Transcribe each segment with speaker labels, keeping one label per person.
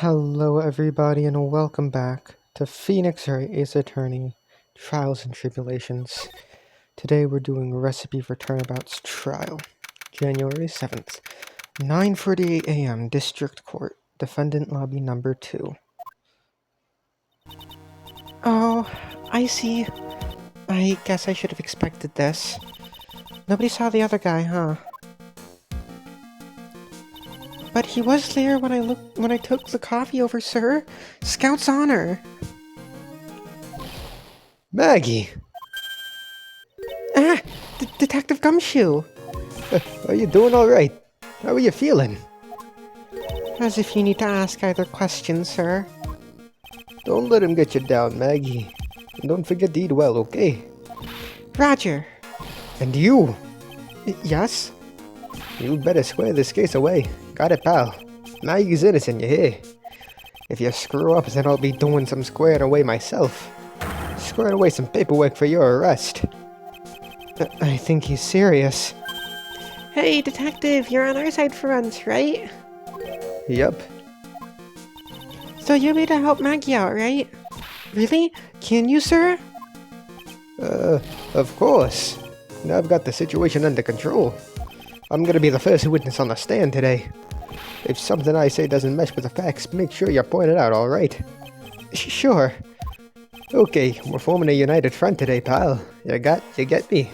Speaker 1: Hello, everybody, and welcome back to Phoenix Wright Ace Attorney Trials and Tribulations. Today we're doing a recipe for Turnabout's trial. January 7th, 9:48 a.m. District Court, Defendant Lobby Number 2. Oh, I see. I guess I should have expected this. Nobody saw the other guy, huh? But he was there when I took the coffee over, sir. Scout's honor.
Speaker 2: Maggie!
Speaker 1: Ah! Detective Gumshoe!
Speaker 2: Are you doing alright? How are you feeling?
Speaker 1: As if you need to ask either question, sir.
Speaker 2: Don't let him get you down, Maggie. And don't forget to eat well, okay?
Speaker 1: Roger.
Speaker 2: And you!
Speaker 1: Yes?
Speaker 2: You'd better square this case away. Got it, pal. Maggie's innocent, you hear? If you screw up, then I'll be doing some squaring away myself. Squaring away some paperwork for your arrest.
Speaker 1: I think he's serious.
Speaker 3: Hey, detective, you're on our side for once, right?
Speaker 2: Yup.
Speaker 3: So you're here to help Maggie out, right?
Speaker 1: Really? Can you, sir?
Speaker 2: Of course. Now I've got the situation under control. I'm gonna be the first witness on the stand today. If something I say doesn't mesh with the facts, make sure you point it out, alright?
Speaker 1: Sure.
Speaker 2: Okay, we're forming a united front today, pal. You get me?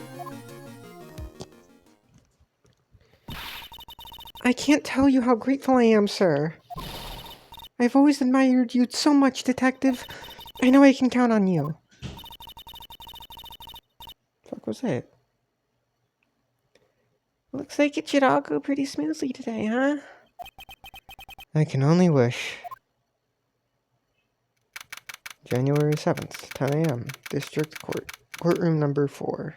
Speaker 1: I can't tell you how grateful I am, sir. I've always admired you so much, detective. I know I can count on you.
Speaker 2: Fuck was that?
Speaker 3: Looks like it should all go pretty smoothly today, huh?
Speaker 1: I can only wish. January 7th, 10 a.m. District Court, Courtroom Number 4.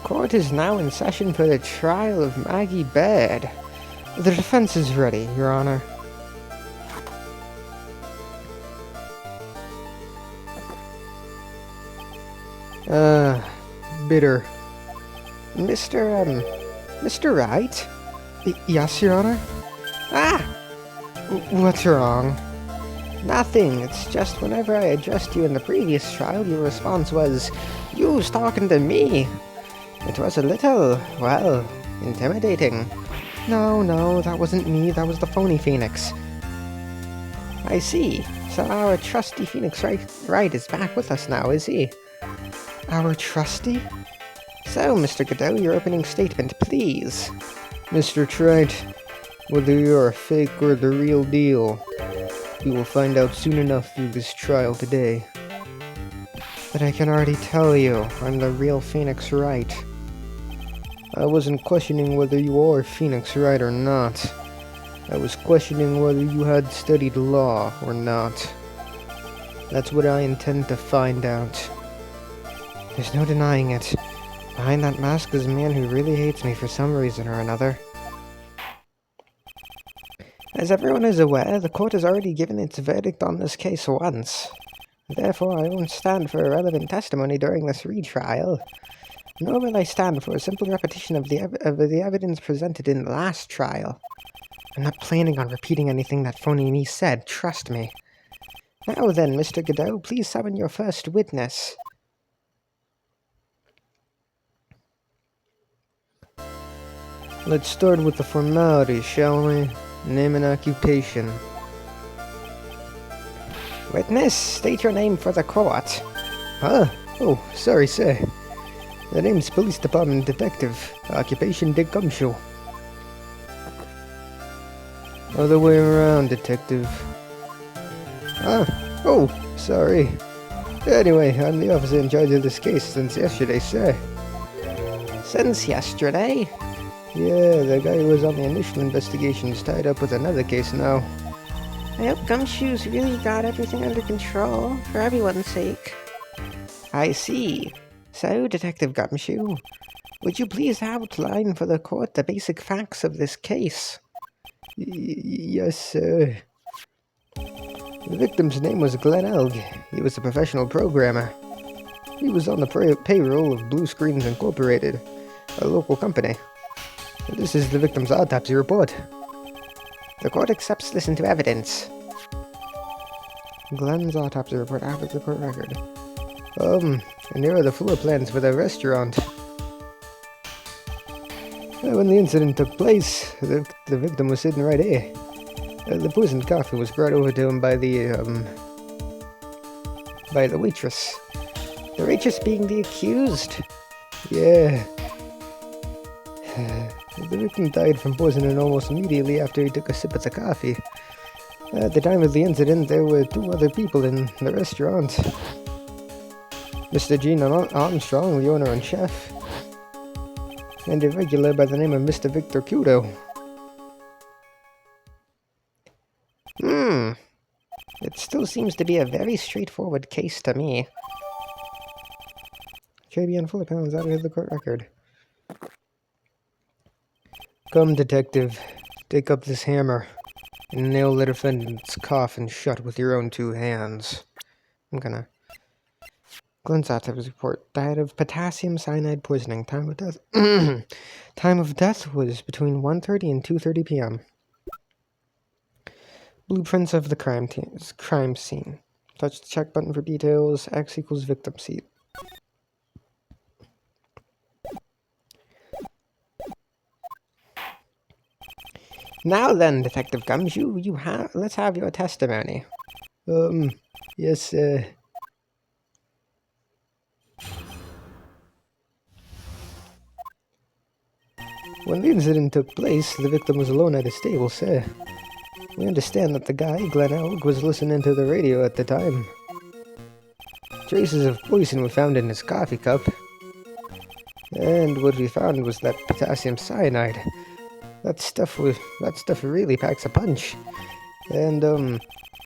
Speaker 2: Court is now in session for the trial of Maggie Baird.
Speaker 1: The defense is ready, Your Honor.
Speaker 2: Bitter. Mr. Wright?
Speaker 1: Yes, Your Honor?
Speaker 2: Ah!
Speaker 1: What's wrong?
Speaker 2: Nothing. It's just whenever I addressed you in the previous trial, your response was, "You was talking to me." It was a little, well, intimidating.
Speaker 1: No, that wasn't me. That was the phony Phoenix.
Speaker 2: I see. So our trusty Phoenix Wright is back with us now, is he?
Speaker 1: Our trusty?
Speaker 2: So, Mr. Godot, your opening statement, please.
Speaker 1: Mr. Trent, whether you're a fake or the real deal, you will find out soon enough through this trial today.
Speaker 2: But I can already tell you, I'm the real Phoenix Wright.
Speaker 1: I wasn't questioning whether you are Phoenix Wright or not. I was questioning whether you had studied law or not. That's what I intend to find out.
Speaker 2: There's no denying it. Behind that mask is a man who really hates me for some reason or another. As everyone is aware, the court has already given its verdict on this case once. Therefore, I won't stand for irrelevant testimony during this retrial. Nor will I stand for a simple repetition of the evidence presented in the last trial.
Speaker 1: I'm not planning on repeating anything that phony niece said, trust me.
Speaker 2: Now then, Mr. Godot, please summon your first witness.
Speaker 1: Let's start with the formalities, shall we? Name and occupation.
Speaker 2: Witness, state your name for the court.
Speaker 1: Huh? Oh, sorry, sir. The name's Police Department Detective. Occupation Dick Gumshoe. Other way around, Detective.
Speaker 2: Oh, sorry. Anyway, I'm the officer in charge of this case since yesterday, sir. Since yesterday?
Speaker 1: Yeah, the guy who was on the initial investigation's tied up with another case now.
Speaker 3: I hope Gumshoe's really got everything under control, for everyone's sake.
Speaker 2: I see. So, Detective Gumshoe, would you please outline for the court the basic facts of this case?
Speaker 1: Yes, sir.
Speaker 2: The victim's name was Glenn Elg. He was a professional programmer. He was on the payroll of Blue Screens Incorporated, a local company. This is the victim's autopsy report.
Speaker 3: The court accepts this into evidence.
Speaker 2: Glenn's autopsy report after the court record. And here are the floor plans for the restaurant. When the incident took place, the victim was sitting right here. The poisoned coffee was brought over to him by the waitress.
Speaker 3: The waitress being the accused?
Speaker 2: Yeah. The victim died from poisoning almost immediately after he took a sip of the coffee. At the time of the incident, there were 2 other people in the restaurant. Mr. Gene Armstrong, the owner and chef, and a regular by the name of Mr. Victor Kudo.
Speaker 3: It still seems to be a very straightforward case to me.
Speaker 2: JB and full pounds out of the court record. Come, detective, take up this hammer and nail the defendant's coffin shut with your own 2 hands. Glenn's autopsy report. Died of potassium cyanide poisoning. Time of death. Time of death was between 1:30 and 2:30 p.m. Blueprints of the crime scene. Touch the check button for details. X equals victim seat.
Speaker 3: Now then, Detective Gumshoe, let's have your testimony.
Speaker 2: Yes, When the incident took place, the victim was alone at his table, sir. We understand that the guy, Glenn Elk, was listening to the radio at the time. Traces of poison were found in his coffee cup. And what we found was that potassium cyanide. That stuff really packs a punch. And,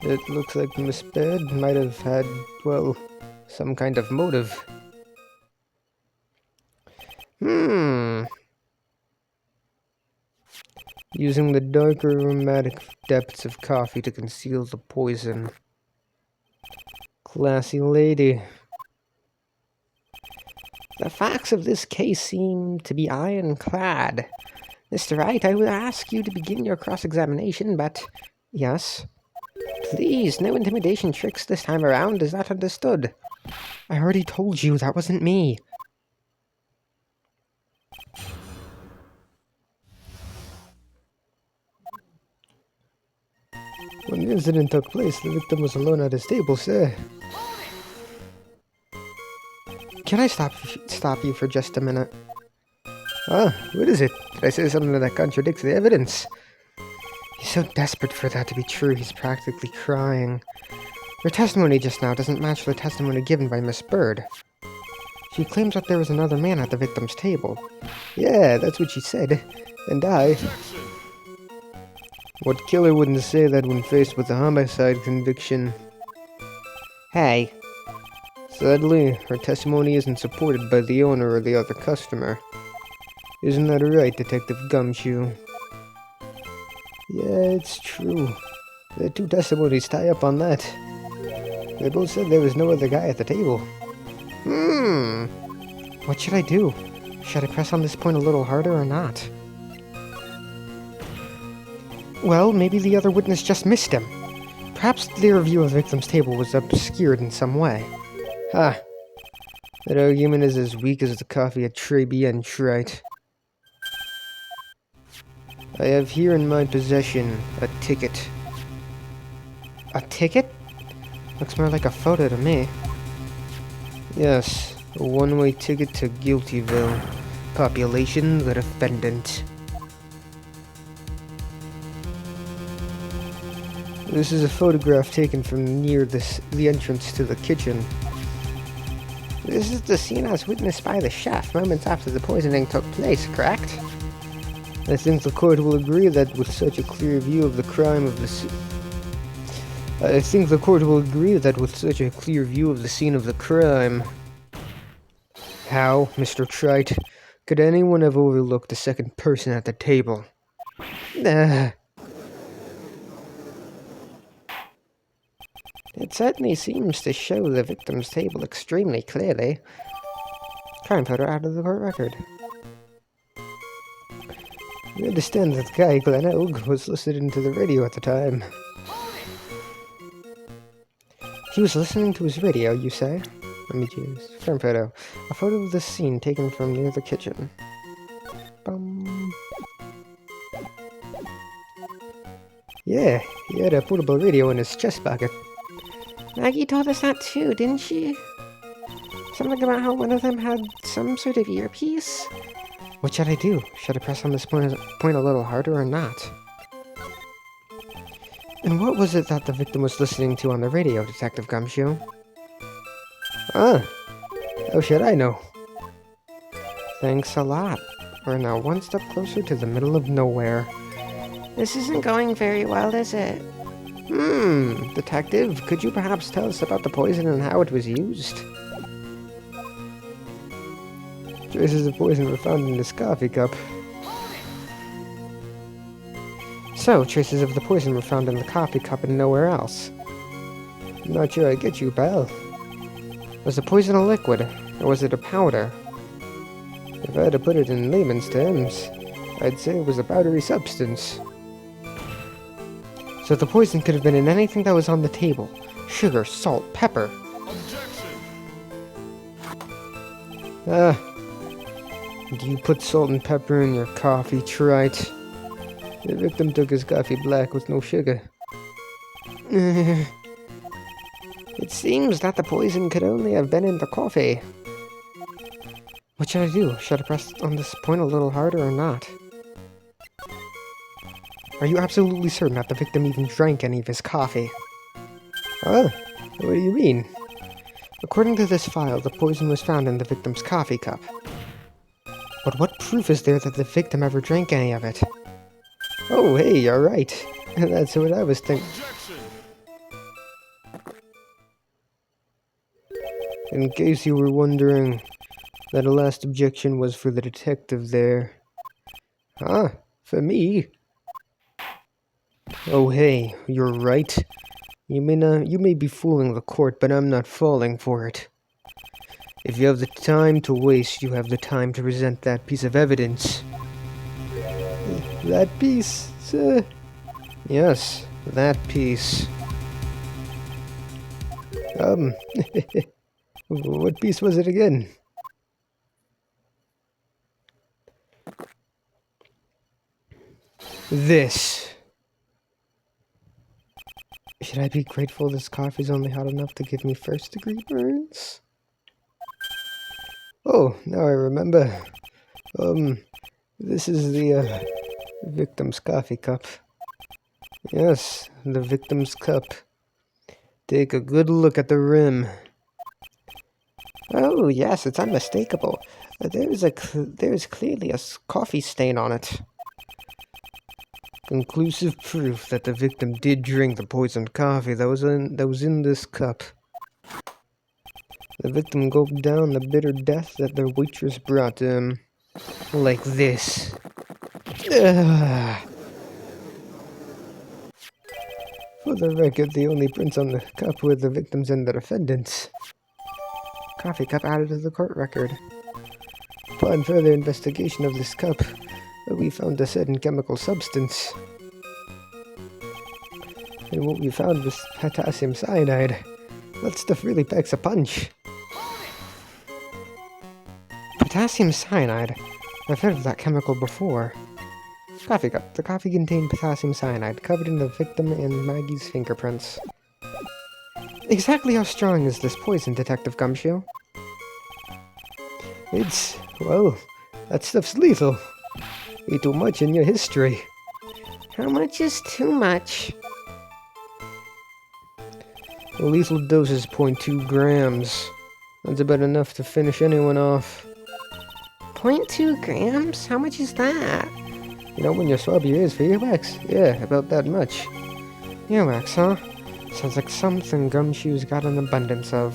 Speaker 2: it looks like Miss Baird might have had, well, some kind of motive. Using the darker aromatic depths of coffee to conceal the poison. Classy lady.
Speaker 3: The facts of this case seem to be ironclad. Mr. Wright, I will ask you to begin your cross-examination, but... Yes? Please, no intimidation tricks this time around, is that understood?
Speaker 2: I already told you that wasn't me. When the incident took place, the victim was alone at his table, sir. Can I stop you for just a minute? Ah, what is it? Did I say something that contradicts the evidence? He's so desperate for that to be true, he's practically crying. Your testimony just now doesn't match the testimony given by Miss Bird. She claims that there was another man at the victim's table. Yeah, that's what she said. And I... What killer wouldn't say that when faced with a homicide conviction?
Speaker 3: Hey.
Speaker 2: Sadly, her testimony isn't supported by the owner or the other customer. Isn't that right, Detective Gumshoe? Yeah, it's true. The 2 testimonies tie up on that. They both said there was no other guy at the table. What should I do? Should I press on this point a little harder or not? Well, maybe the other witness just missed him. Perhaps their view of the victim's table was obscured in some way. Ha! That argument is as weak as the coffee at Tribulations, Wright. I have here in my possession a ticket.
Speaker 3: A ticket? Looks more like a photo to me.
Speaker 2: Yes, a one-way ticket to Guiltyville. Population, the defendant. This is a photograph taken from near the entrance to the kitchen.
Speaker 3: This is the scene as witnessed by the chef moments after the poisoning took place, correct?
Speaker 2: I think the court will agree that with such a clear view of the crime of the scene of the crime. How, Mr. Wright, could anyone have overlooked the second person at the table?
Speaker 3: It certainly seems to show the victim's table extremely clearly.
Speaker 2: Crime photo out of the court record. We understand that the guy, Glenn Oak, was listening to the radio at the time.
Speaker 3: He was listening to his radio, you say? Let me choose. Firm photo. A photo of the scene taken from near the kitchen. Bum.
Speaker 2: Yeah, he had a portable radio in his chest pocket.
Speaker 3: Maggie told us that too, didn't she? Something about how one of them had some sort of earpiece? What should I do? Should I press on this point a little harder or not? And what was it that the victim was listening to on the radio, Detective Gumshoe?
Speaker 2: Ah, how should I know?
Speaker 3: Thanks a lot. We're now one step closer to the middle of nowhere. This isn't going very well, is it?
Speaker 2: Detective, could you perhaps tell us about the poison and how it was used? Traces of poison were found in this coffee cup.
Speaker 3: So, traces of the poison were found in the coffee cup and nowhere else.
Speaker 2: I'm not sure I get you, pal.
Speaker 3: Was the poison a liquid, or was it a powder?
Speaker 2: If I had to put it in layman's terms, I'd say it was a powdery substance.
Speaker 3: So the poison could have been in anything that was on the table. Sugar, salt, pepper.
Speaker 2: Ah. Do you put salt and pepper in your coffee, Wright? The victim took his coffee black with no sugar.
Speaker 3: It seems that the poison could only have been in the coffee. What should I do? Should I press on this point a little harder or not? Are you absolutely certain that the victim even drank any of his coffee?
Speaker 2: Huh? What do you mean?
Speaker 3: According to this file, the poison was found in the victim's coffee cup. But what proof is there that the victim ever drank any of it?
Speaker 2: Oh, hey, you're right. That's what I was thinking. In case you were wondering, that last objection was for the detective there. Huh? For me? Oh, hey, you're right. You may be fooling the court, but I'm not falling for it. If you have the time to waste, you have the time to present that piece of evidence. That piece, sir? Yes, that piece. What piece was it again? This.
Speaker 3: Should I be grateful this coffee's only hot enough to give me first-degree burns?
Speaker 2: Oh, now I remember. This is the, victim's coffee cup. Yes, the victim's cup. Take a good look at the rim.
Speaker 3: Oh, yes, it's unmistakable. There's clearly a coffee stain on it.
Speaker 2: Conclusive proof that the victim did drink the poisoned coffee that was in this cup. The victim gulped down the bitter death that the waitress brought to him. Like this. Ugh. For the record, the only prints on the cup were the victim's and the defendant's.
Speaker 3: Coffee cup added to the court record.
Speaker 2: Upon further investigation of this cup, we found a certain chemical substance. And what we found was potassium cyanide. That stuff really packs a punch.
Speaker 3: Potassium cyanide? I've heard of that chemical before. Coffee cup. The coffee contained potassium cyanide, covered in the victim and Maggie's fingerprints. Exactly how strong is this poison, Detective Gumshoe?
Speaker 2: Well, that stuff's lethal. Way too much in your history.
Speaker 3: How much is too much?
Speaker 2: A lethal dose is 0.2 grams. That's about enough to finish anyone off.
Speaker 3: 0.2 grams? How much is that?
Speaker 2: You know when you swab your ears for earwax? Yeah, about that much.
Speaker 3: Earwax, huh? Sounds like something Gumshoe's got an abundance of.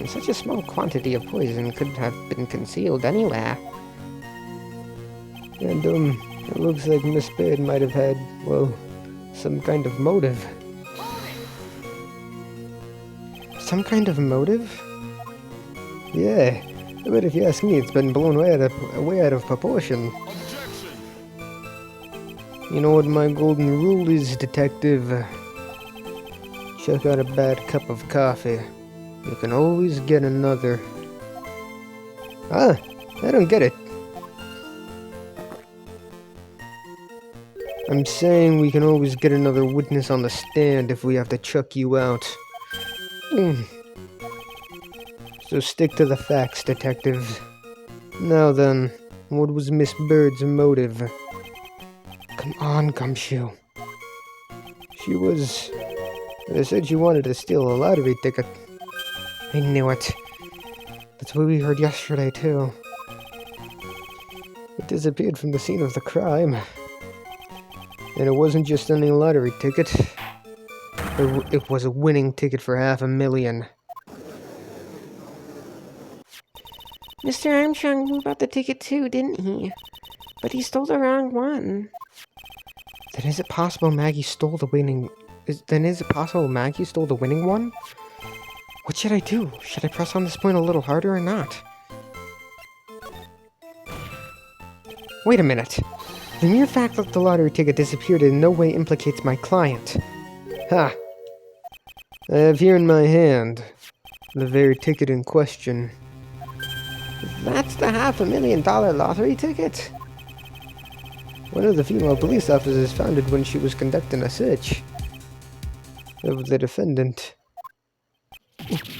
Speaker 3: Such a small quantity of poison couldn't have been concealed anywhere.
Speaker 2: And, it looks like Miss Baird might have had, well, some kind of motive.
Speaker 3: Some kind of motive?
Speaker 2: Yeah, but if you ask me, it's been blown way out of proportion.
Speaker 1: You know what my golden rule is, detective? Check out a bad cup of coffee. You can always get another. Ah, I don't get it. I'm saying we can always get another witness on the stand if we have to chuck you out. So stick to the facts, detective. Now then, what was Miss Bird's motive? Come on, Gumshoe. They said she wanted to steal a lottery ticket. I knew it. That's what we heard yesterday, too. It disappeared from the scene of the crime. And it wasn't just any lottery ticket. It was a winning ticket for $500,000.
Speaker 3: Mr. Armstrong knew about the ticket too, didn't he? But he stole the wrong one.
Speaker 1: Then is it possible Maggie stole the winning... Is it possible Maggie stole the winning one? What should I do? Should I press on this point a little harder or not? Wait a minute. The mere fact that the lottery ticket disappeared in no way implicates my client. Ha! I have here in my hand the very ticket in question.
Speaker 3: That's the $500,000 lottery ticket?
Speaker 1: One of the female police officers found it when she was conducting a search of the defendant.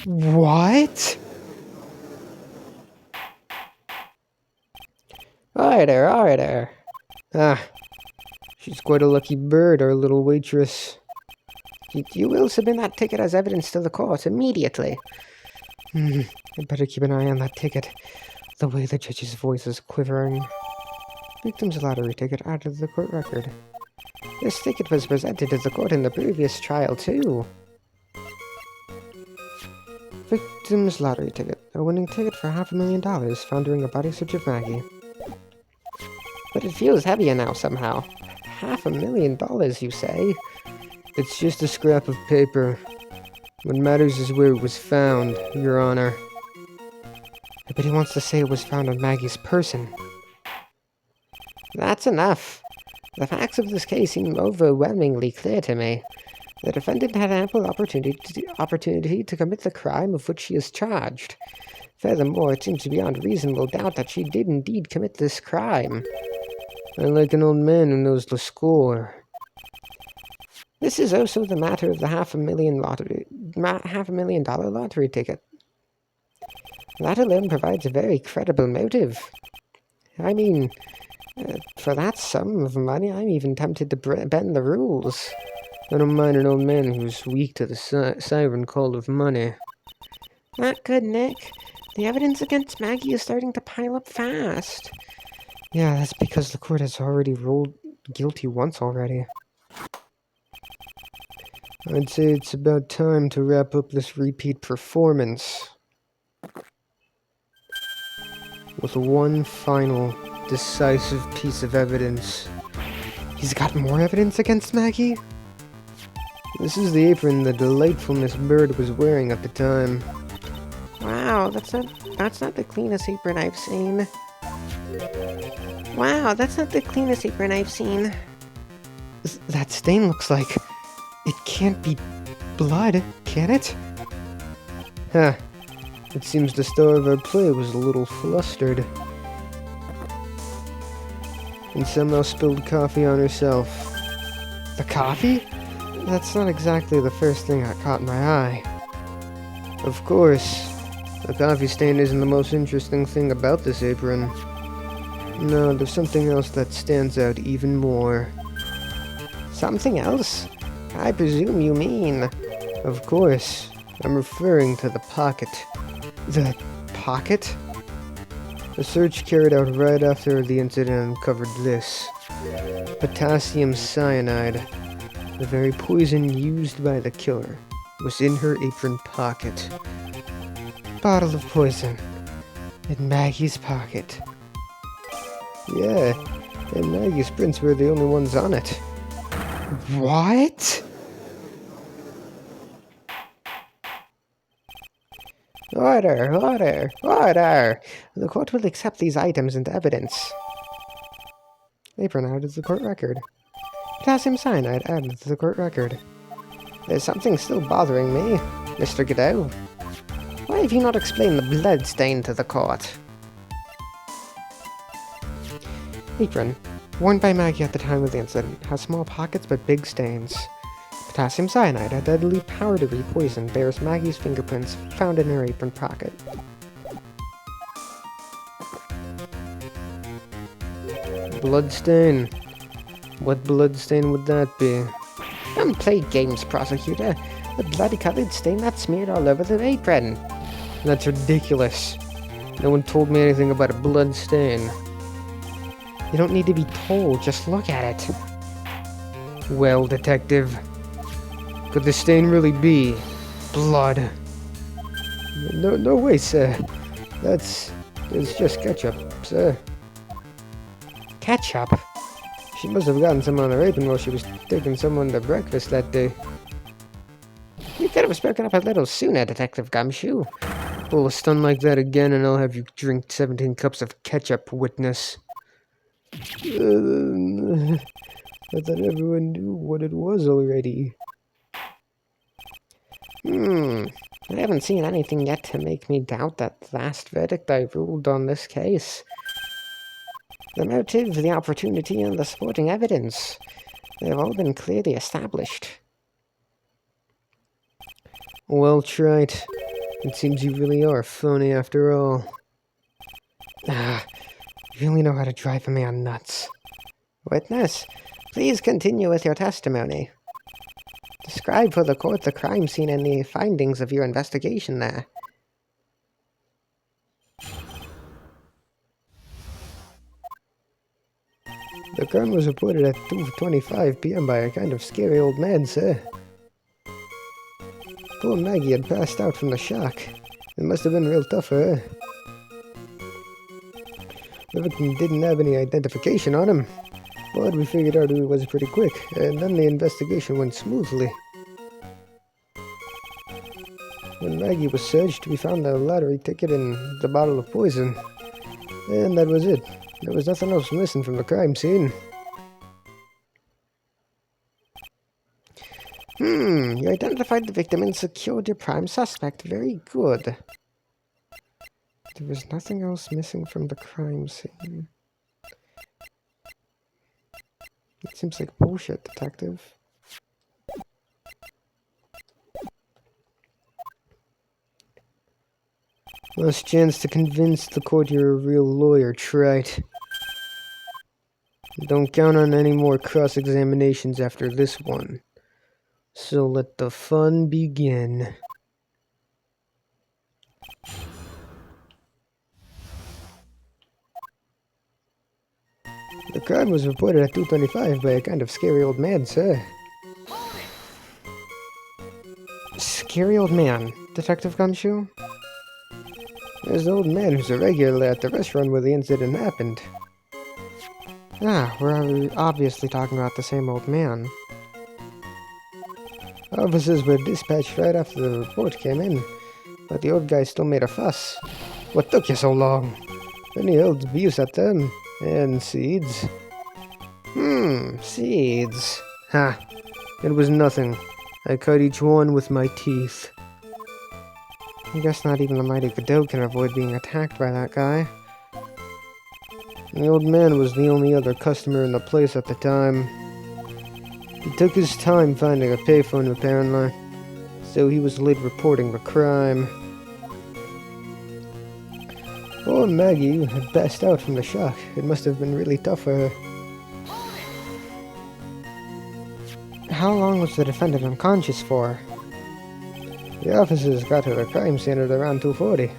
Speaker 1: What? Alright there. Ah, she's quite a lucky bird, our little waitress.
Speaker 3: You will submit that ticket as evidence to the court immediately.
Speaker 1: I'd better keep an eye on that ticket. The way the judge's voice is quivering. Victim's lottery ticket added to the court record.
Speaker 3: This ticket was presented to the court in the previous trial, too.
Speaker 1: Victim's lottery ticket. A winning ticket for $500,000 found during a body search of Maggie.
Speaker 3: But it feels heavier now somehow. $500,000, you say?
Speaker 1: It's just a scrap of paper. What matters is where it was found, Your Honor. But he wants to say it was found on Maggie's person.
Speaker 3: That's enough. The facts of this case seem overwhelmingly clear to me. The defendant had ample opportunity to commit the crime of which she is charged. Furthermore, it seems beyond reasonable doubt that she did indeed commit this crime.
Speaker 1: I like an old man who knows the score.
Speaker 3: This is also the matter of the $500,000 lottery ticket. That alone provides a very credible motive. I mean, for that sum of money, I'm even tempted to bend the rules.
Speaker 1: I don't mind an old man who's weak to the siren call of money.
Speaker 3: Not good, Nick. The evidence against Maggie is starting to pile up fast.
Speaker 1: Yeah, that's because the court has already ruled guilty once already. I'd say it's about time to wrap up this repeat performance with one final decisive piece of evidence. He's got more evidence against Maggie? This is the apron the delightful Miss Bird was wearing at the time.
Speaker 3: Wow, that's not the cleanest apron I've seen. Wow, that's not the cleanest apron I've seen.
Speaker 1: That stain looks like... It can't be blood, can it? Huh. It seems the star of our play was a little flustered. And somehow spilled coffee on herself. The coffee? That's not exactly the first thing that caught my eye. Of course, the coffee stain isn't the most interesting thing about this apron. No, there's something else that stands out even more.
Speaker 3: Something else? I presume you mean...
Speaker 1: Of course, I'm referring to the pocket.
Speaker 3: The pocket?
Speaker 1: A search carried out right after the incident uncovered this. Potassium cyanide, the very poison used by the killer, was in her apron pocket. Bottle of poison in Maggie's pocket. Yeah, and Maggie's prints were the only ones on it. What?
Speaker 3: Order! The court will accept these items into evidence.
Speaker 1: Apron out is the court record.
Speaker 3: Potassium cyanide added to the court record. There's something still bothering me, Mr. Godot. Why have you not explained the blood stain to the court? Apron. Worn by Maggie at the time of the incident, has small pockets but big stains. Potassium cyanide, a deadly powdery poison, bears Maggie's fingerprints found in her apron pocket.
Speaker 1: Bloodstain. What bloodstain would that be?
Speaker 3: Don't play games, prosecutor. The bloody-colored stain that smeared all over the apron.
Speaker 1: That's ridiculous. No one told me anything about a blood stain.
Speaker 3: You don't need to be told, just look at it.
Speaker 1: Well, detective, could the stain really be blood? No way, sir. It's just ketchup, sir.
Speaker 3: Ketchup?
Speaker 1: She must have gotten some on her apron while she was taking someone to breakfast that day.
Speaker 3: You could have spoken up a little sooner, Detective Gumshoe.
Speaker 1: Pull a stunt like that again and I'll have you drink 17 cups of ketchup, witness. I thought everyone knew what it was already.
Speaker 3: I haven't seen anything yet to make me doubt that last verdict I ruled on this case. The motive, the opportunity, and the supporting evidence, they've all been clearly established.
Speaker 1: Well, Wright, it seems you really are phony after all.
Speaker 3: You really know how to drive a man nuts. Witness, please continue with your testimony. Describe for the court the crime scene and the findings of your investigation there.
Speaker 1: The crime was reported at 2:25 p.m. by a kind of scary old man, sir. Poor Maggie had passed out from the shock. It must have been real tough for her. The victim didn't have any identification on him, but we figured out who he was pretty quick, and then the investigation went smoothly. When Maggie was searched, we found the lottery ticket and the bottle of poison, and that was it. There was nothing else missing from the crime scene.
Speaker 3: You identified the victim and secured your prime suspect. Very good. There was nothing else missing from the crime scene. It seems like bullshit, detective.
Speaker 1: Last chance to convince the court you're a real lawyer, Wright. Don't count on any more cross-examinations after this one. So let the fun begin. The crime was reported at 2:25 by a kind of scary old man, sir.
Speaker 3: Scary old man, Detective Gumshoe?
Speaker 1: There's an old man who's a regular at the restaurant where the incident happened.
Speaker 3: We're obviously talking about the same old man.
Speaker 1: Officers were dispatched right after the report came in, but the old guy still made a fuss. What took you so long? Then he hurled abuse at them, and seeds.
Speaker 3: Seeds.
Speaker 1: Ha! It was nothing. I cut each one with my teeth.
Speaker 3: I guess not even the mighty Godot can avoid being attacked by that guy.
Speaker 1: The old man was the only other customer in the place at the time. He took his time finding a payphone, apparently, so he was late reporting the crime. Poor Maggie had passed out from the shock. It must have been really tough for her.
Speaker 3: How long was the defendant unconscious for?
Speaker 1: The officers got to the crime scene at around 2:40.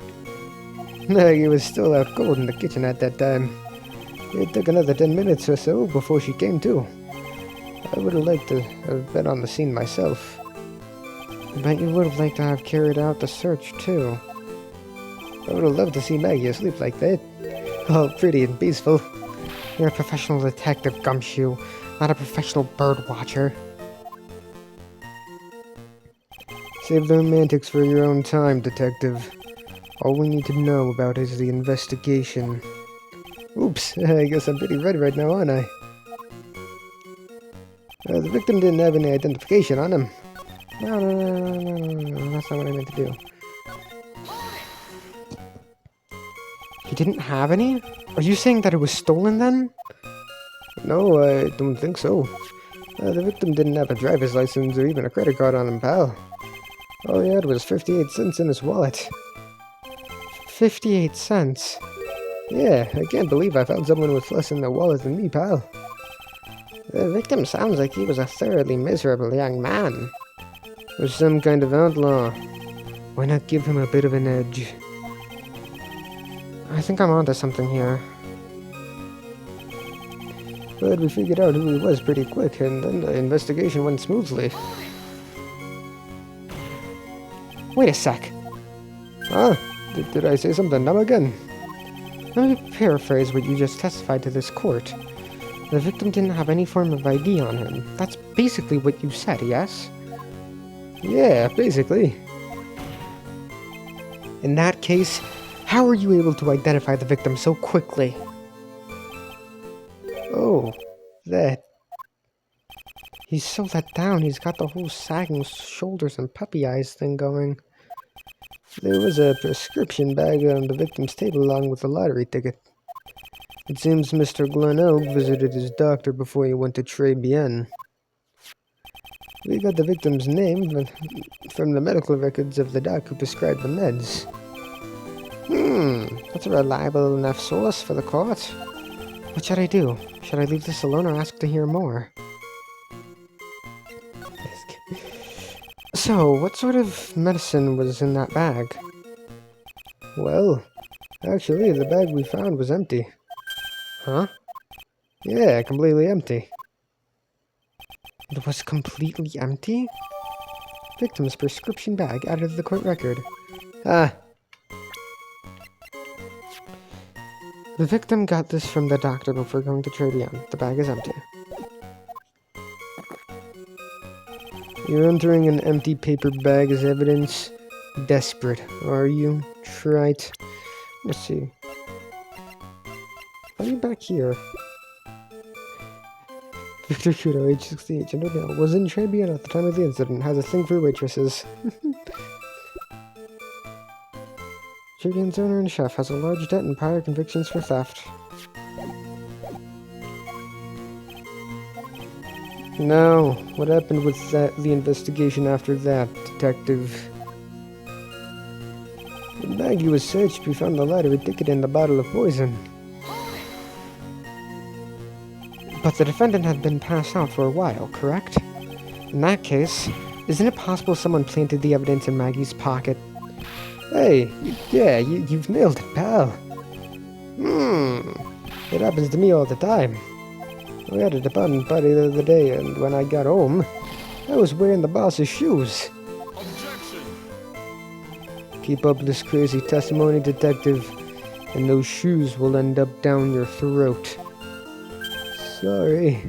Speaker 1: Maggie was still out cold in the kitchen at that time. It took another 10 minutes or so before she came to. I would have liked to have been on the scene myself.
Speaker 3: I bet you would have liked to have carried out the search, too.
Speaker 1: I would have loved to see Maggie asleep like that. All pretty and peaceful.
Speaker 3: You're a professional detective, Gumshoe, not a professional bird watcher.
Speaker 1: Save the romantics for your own time, detective. All we need to know about is the investigation. Oops, I guess I'm pretty red right now, aren't I?
Speaker 2: The victim didn't have any identification on him. No, that's not what I meant to do.
Speaker 1: He didn't have any? Are you saying that it was stolen then?
Speaker 2: No, I don't think so. The victim didn't have a driver's license or even a credit card on him, pal. All he had was 58 cents in his wallet.
Speaker 1: 58 cents?
Speaker 2: Yeah, I can't believe I found someone with less in their wallet than me, pal.
Speaker 3: The victim sounds like he was a thoroughly miserable young man.
Speaker 2: Or some kind of outlaw.
Speaker 1: Why not give him a bit of an edge? I think I'm onto something here.
Speaker 2: But we figured out who he was pretty quick, and then the investigation went smoothly.
Speaker 1: Wait a sec.
Speaker 2: Huh? Did I say something dumb again?
Speaker 1: Let me paraphrase what you just testified to this court. The victim didn't have any form of ID on him. That's basically what you said, yes?
Speaker 2: Yeah, basically.
Speaker 1: In that case, how were you able to identify the victim so quickly?
Speaker 2: Oh, that.
Speaker 1: He's so let down, he's got the whole sagging shoulders and puppy eyes thing going.
Speaker 2: There was a prescription bag on the victim's table along with a lottery ticket. It seems Mr. Glenelg visited his doctor before he went to Tribulations. We got the victim's name from the medical records of the doc who prescribed the meds.
Speaker 3: That's a reliable enough source for the court.
Speaker 1: What should I do? Should I leave this alone or ask to hear more? So, what sort of medicine was in that bag?
Speaker 2: Well, actually, the bag we found was empty.
Speaker 1: Huh?
Speaker 2: Yeah, completely empty.
Speaker 1: It was completely empty? Victim's prescription bag added to the court record.
Speaker 2: Ah.
Speaker 1: The victim got this from the doctor before going to Tribulations. The bag is empty.
Speaker 2: You're entering an empty paper bag as evidence. Desperate, are you? Wright?
Speaker 1: Let's see. Why are you back here?
Speaker 2: Victor Trudeau, age 68, gender male, was in Tribune at the time of the incident, has a thing for waitresses.
Speaker 1: Tribune's owner and chef has a large debt and prior convictions for theft.
Speaker 2: Now, what happened with the investigation after that, detective? The bag was searched, we found the lottery ticket and the bottle of poison.
Speaker 1: But the defendant had been passed out for a while, correct? In that case, isn't it possible someone planted the evidence in Maggie's pocket?
Speaker 2: Hey, yeah, you've nailed it, pal. It happens to me all the time. We had a department party the other day, and when I got home, I was wearing the boss's shoes. Objection! Keep up this crazy testimony, detective, and those shoes will end up down your throat. Sorry.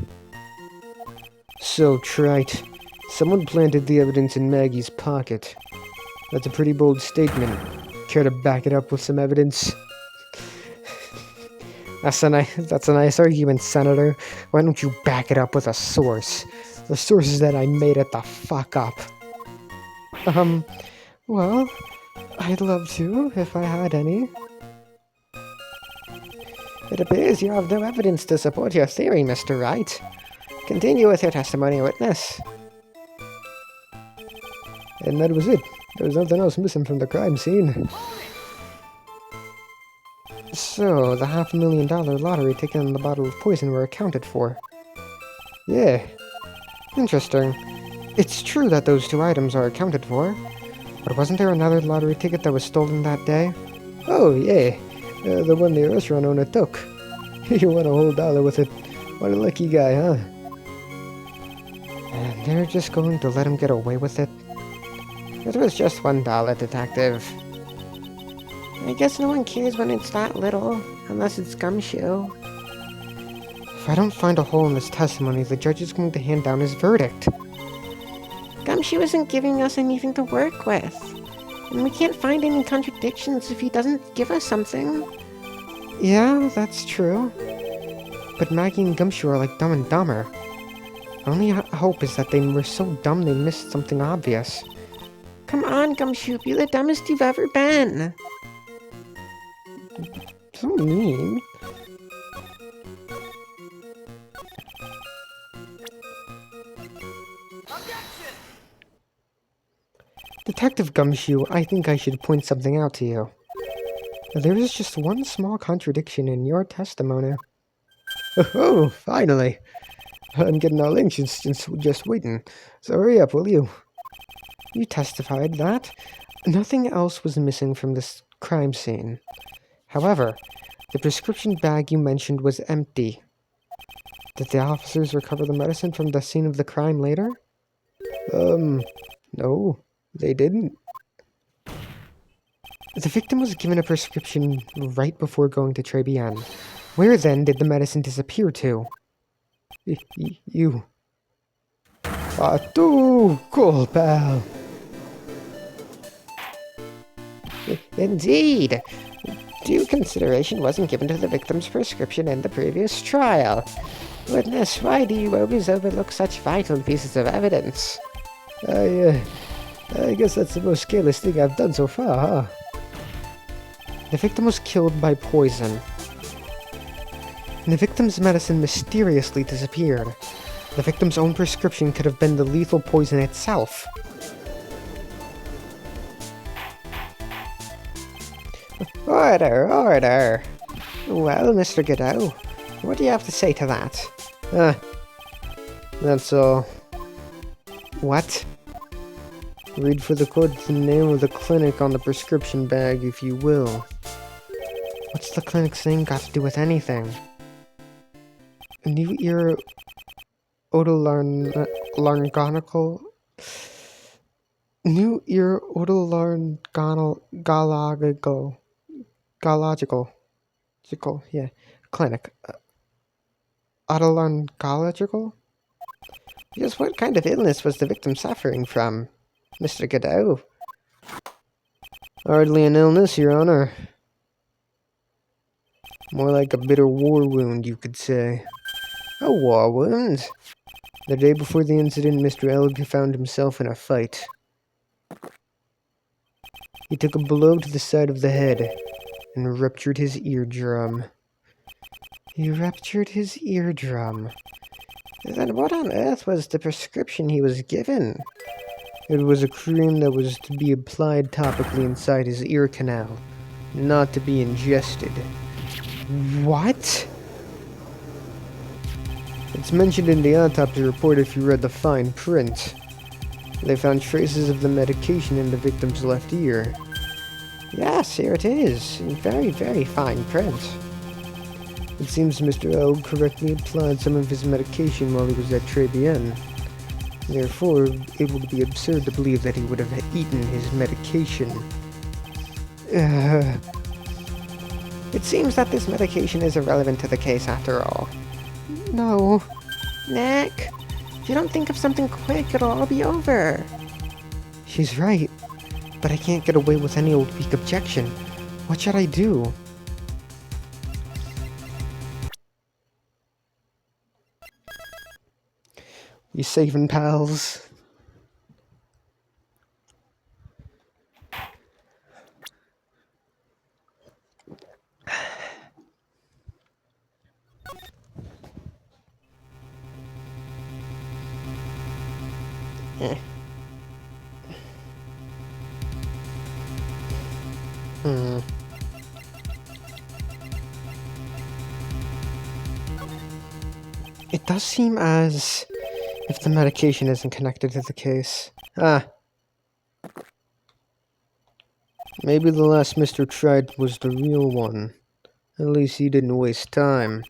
Speaker 2: So, Wright, someone planted the evidence in Maggie's pocket. That's a pretty bold statement. Care to back it up with some evidence?
Speaker 1: That's a nice argument, Senator. Why don't you back it up with a source? The source is that I made it the fuck up. Well, I'd love to, if I had any.
Speaker 3: It appears you have no evidence to support your theory, Mr. Wright. Continue with your testimony, witness.
Speaker 2: And that was it. There was nothing else missing from the crime scene.
Speaker 1: So, the $500,000 lottery ticket and the bottle of poison were accounted for.
Speaker 2: Yeah.
Speaker 1: Interesting. It's true that those two items are accounted for, but wasn't there another lottery ticket that was stolen that day?
Speaker 2: Oh, yeah. The one the restaurant owner took. He won a whole $1 with it. What a lucky guy, huh?
Speaker 1: And they're just going to let him get away with it?
Speaker 3: It was just $1, detective. I guess no one cares when it's that little, unless it's Gumshoe.
Speaker 1: If I don't find a hole in this testimony, the judge is going to hand down his verdict.
Speaker 3: Gumshoe isn't giving us anything to work with. And we can't find any contradictions if he doesn't give us something.
Speaker 1: Yeah, that's true. But Maggie and Gumshoe are like Dumb and Dumber.
Speaker 3: Only hope is that they were so dumb they missed something obvious. Come on, Gumshoe, you're the dumbest you've ever been.
Speaker 1: So mean. Detective Gumshoe, I think I should point something out to you. There is just one small contradiction in your testimony. Oh, finally. I'm getting all anxious just waiting. So hurry up, will you? You testified that nothing else was missing from this crime scene. However, the prescription bag you mentioned was empty. Did the officers recover the medicine from the scene of the crime later? No, they didn't. The victim was given a prescription right before going to Tribulations. Where then did the medicine disappear to? You. Too cool, pal.
Speaker 3: Indeed. Due consideration wasn't given to the victim's prescription in the previous trial. Witness, why do you always overlook such vital pieces of evidence?
Speaker 1: I guess that's the most careless thing I've done so far, huh?
Speaker 3: The victim was killed by poison. And the victim's medicine mysteriously disappeared. The victim's own prescription could have been the lethal poison itself.
Speaker 2: Order. Well, Mr. Godot, what do you have to say to that?
Speaker 1: That's all.
Speaker 3: What?
Speaker 1: Read for the court the name of the clinic on the prescription bag, if you will.
Speaker 3: What's the clinic's name got to do with anything?
Speaker 1: New ear otolaryngeal. New ear otolaryngeological. Yeah. Clinic. Otolaryngological?
Speaker 2: Just what kind of illness was the victim suffering from, Mr. Godot?
Speaker 1: Hardly an illness, Your Honor. More like a bitter war wound, you could say.
Speaker 2: A war wound?
Speaker 1: The day before the incident, Mr. Elg found himself in a fight. He took a blow to the side of the head and ruptured his eardrum.
Speaker 2: Then what on earth was the prescription he was given?
Speaker 1: It was a cream that was to be applied topically inside his ear canal, not to be ingested.
Speaker 3: What?
Speaker 1: It's mentioned in the autopsy report if you read the fine print. They found traces of the medication in the victim's left ear.
Speaker 2: Yes, here it is. Very, very fine print.
Speaker 1: It seems Mr. L correctly applied some of his medication while he was at Tribulations. Therefore, it would be absurd to believe that he would have eaten his medication.
Speaker 2: It seems that this medication is irrelevant to the case after all.
Speaker 3: No.
Speaker 2: Nick, if you don't think of something quick, it'll all be over.
Speaker 3: She's right. But I can't get away with any old weak objection. What should I do?
Speaker 1: You saving pals?
Speaker 3: It does seem as if the medication isn't connected to the case.
Speaker 1: Maybe the last Mr. Tried was the real one. At least he didn't waste time.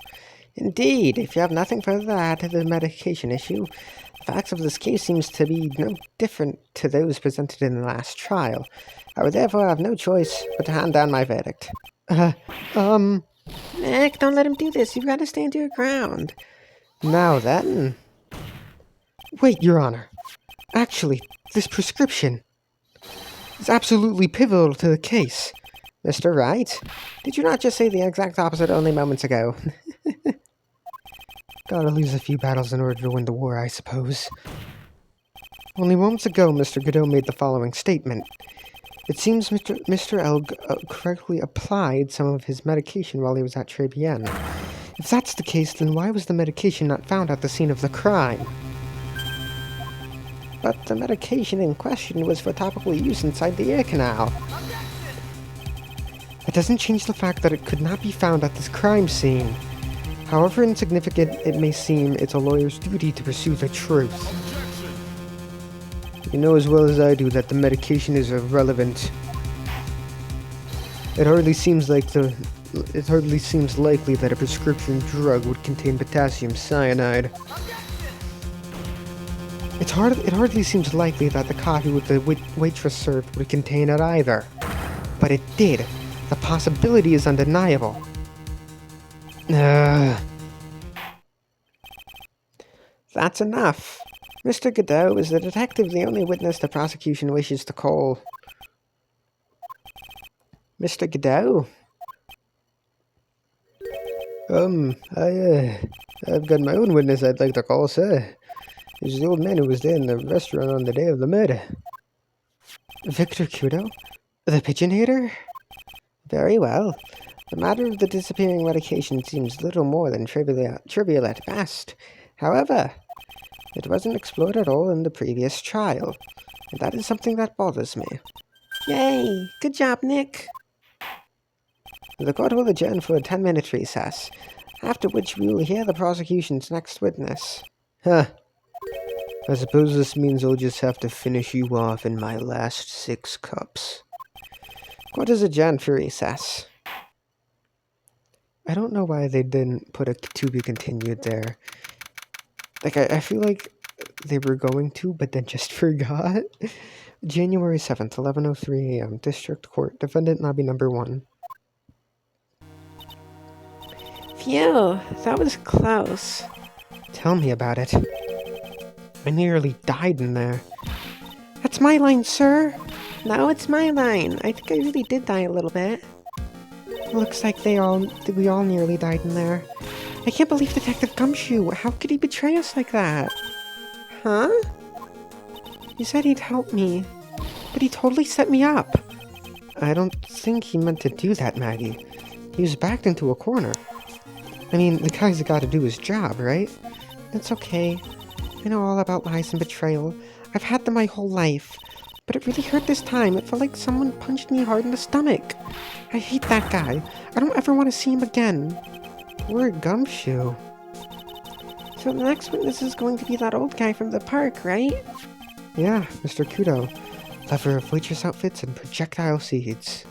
Speaker 2: Indeed, if you have nothing further to add to the medication issue, the facts of this case seems to be no different to those presented in the last trial. I would therefore have no choice but to hand down my verdict. Nick, don't let him do this. You've got to stand your ground.
Speaker 3: Now then. Wait, Your Honor. Actually, this prescription is absolutely pivotal to the case.
Speaker 2: Mr. Wright, did you not just say the exact opposite only moments ago?
Speaker 1: Gotta lose a few battles in order to win the war, I suppose. Only moments ago, Mr. Godot made the following statement. It seems Mr. L correctly applied some of his medication while he was at Tribulations. If that's the case, then why was the medication not found at the scene of the crime?
Speaker 3: But the medication in question was for topical use inside the ear canal.
Speaker 1: It doesn't change the fact that it could not be found at this crime scene. However insignificant it may seem, it's a lawyer's duty to pursue the truth. You know as well as I do that the medication is irrelevant. It hardly seems likely that a prescription drug would contain potassium cyanide. It hardly seems likely that the coffee with the waitress served would contain it either. But it did. The possibility is undeniable.
Speaker 3: That's enough. Mr. Godot, is the detective the only witness the prosecution wishes to call? Mr. Godot?
Speaker 1: I've got my own witness I'd like to call, sir. It's the old man who was there in the restaurant on the day of the murder. Victor Kudo? The pigeon hater?
Speaker 3: Very well. The matter of the disappearing medication seems little more than trivial at best. However, it wasn't explored at all in the previous trial, and that is something that bothers me. Yay! Good job, Nick! The court will adjourn for a 10-minute recess, after which we will hear the prosecution's next witness.
Speaker 1: Huh. I suppose this means I'll just have to finish you off in my last 6 cups.
Speaker 3: Court is adjourned for recess.
Speaker 1: I don't know why they didn't put a to be continued there. Like, I feel like they were going to, but then just forgot. January 7th, 11:03 a.m. District Court. Defendant Lobby Number 1.
Speaker 3: Phew, that was close.
Speaker 1: Tell me about it. I nearly died in there.
Speaker 3: That's my line, sir. No, it's my line. I think I really did die a little bit.
Speaker 1: Looks like we all nearly died in there.
Speaker 3: I can't believe Detective Gumshoe. How could he betray us like that? Huh? He said he'd help me, but he totally set me up.
Speaker 1: I don't think he meant to do that, Maggie. He was backed into a corner. I mean, the guy's got to do his job, right?
Speaker 3: It's okay. I know all about lies and betrayal. I've had them my whole life. But it really hurt this time. It felt like someone punched me hard in the stomach. I hate that guy. I don't ever want to see him again.
Speaker 1: Poor Gumshoe.
Speaker 3: So the next witness is going to be that old guy from the park, right?
Speaker 1: Yeah, Mr. Kudo. Lover of waitress outfits and projectile seeds.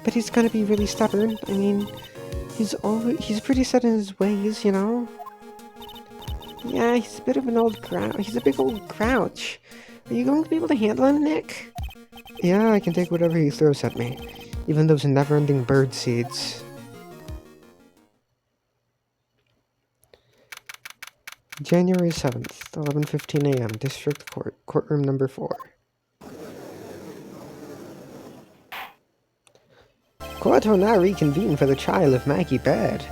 Speaker 3: But he's gonna be really stubborn. I mean, he's pretty set in his ways, you know? Yeah, he's a bit of an old grouch. He's a big old grouch. Are you going to be able to handle him, Nick?
Speaker 1: Yeah, I can take whatever he throws at me. Even those never-ending bird seeds. January 7th, 11:15 a.m. District Court, Courtroom Number 4.
Speaker 3: Court will now reconvene for the trial of Maggie Bird.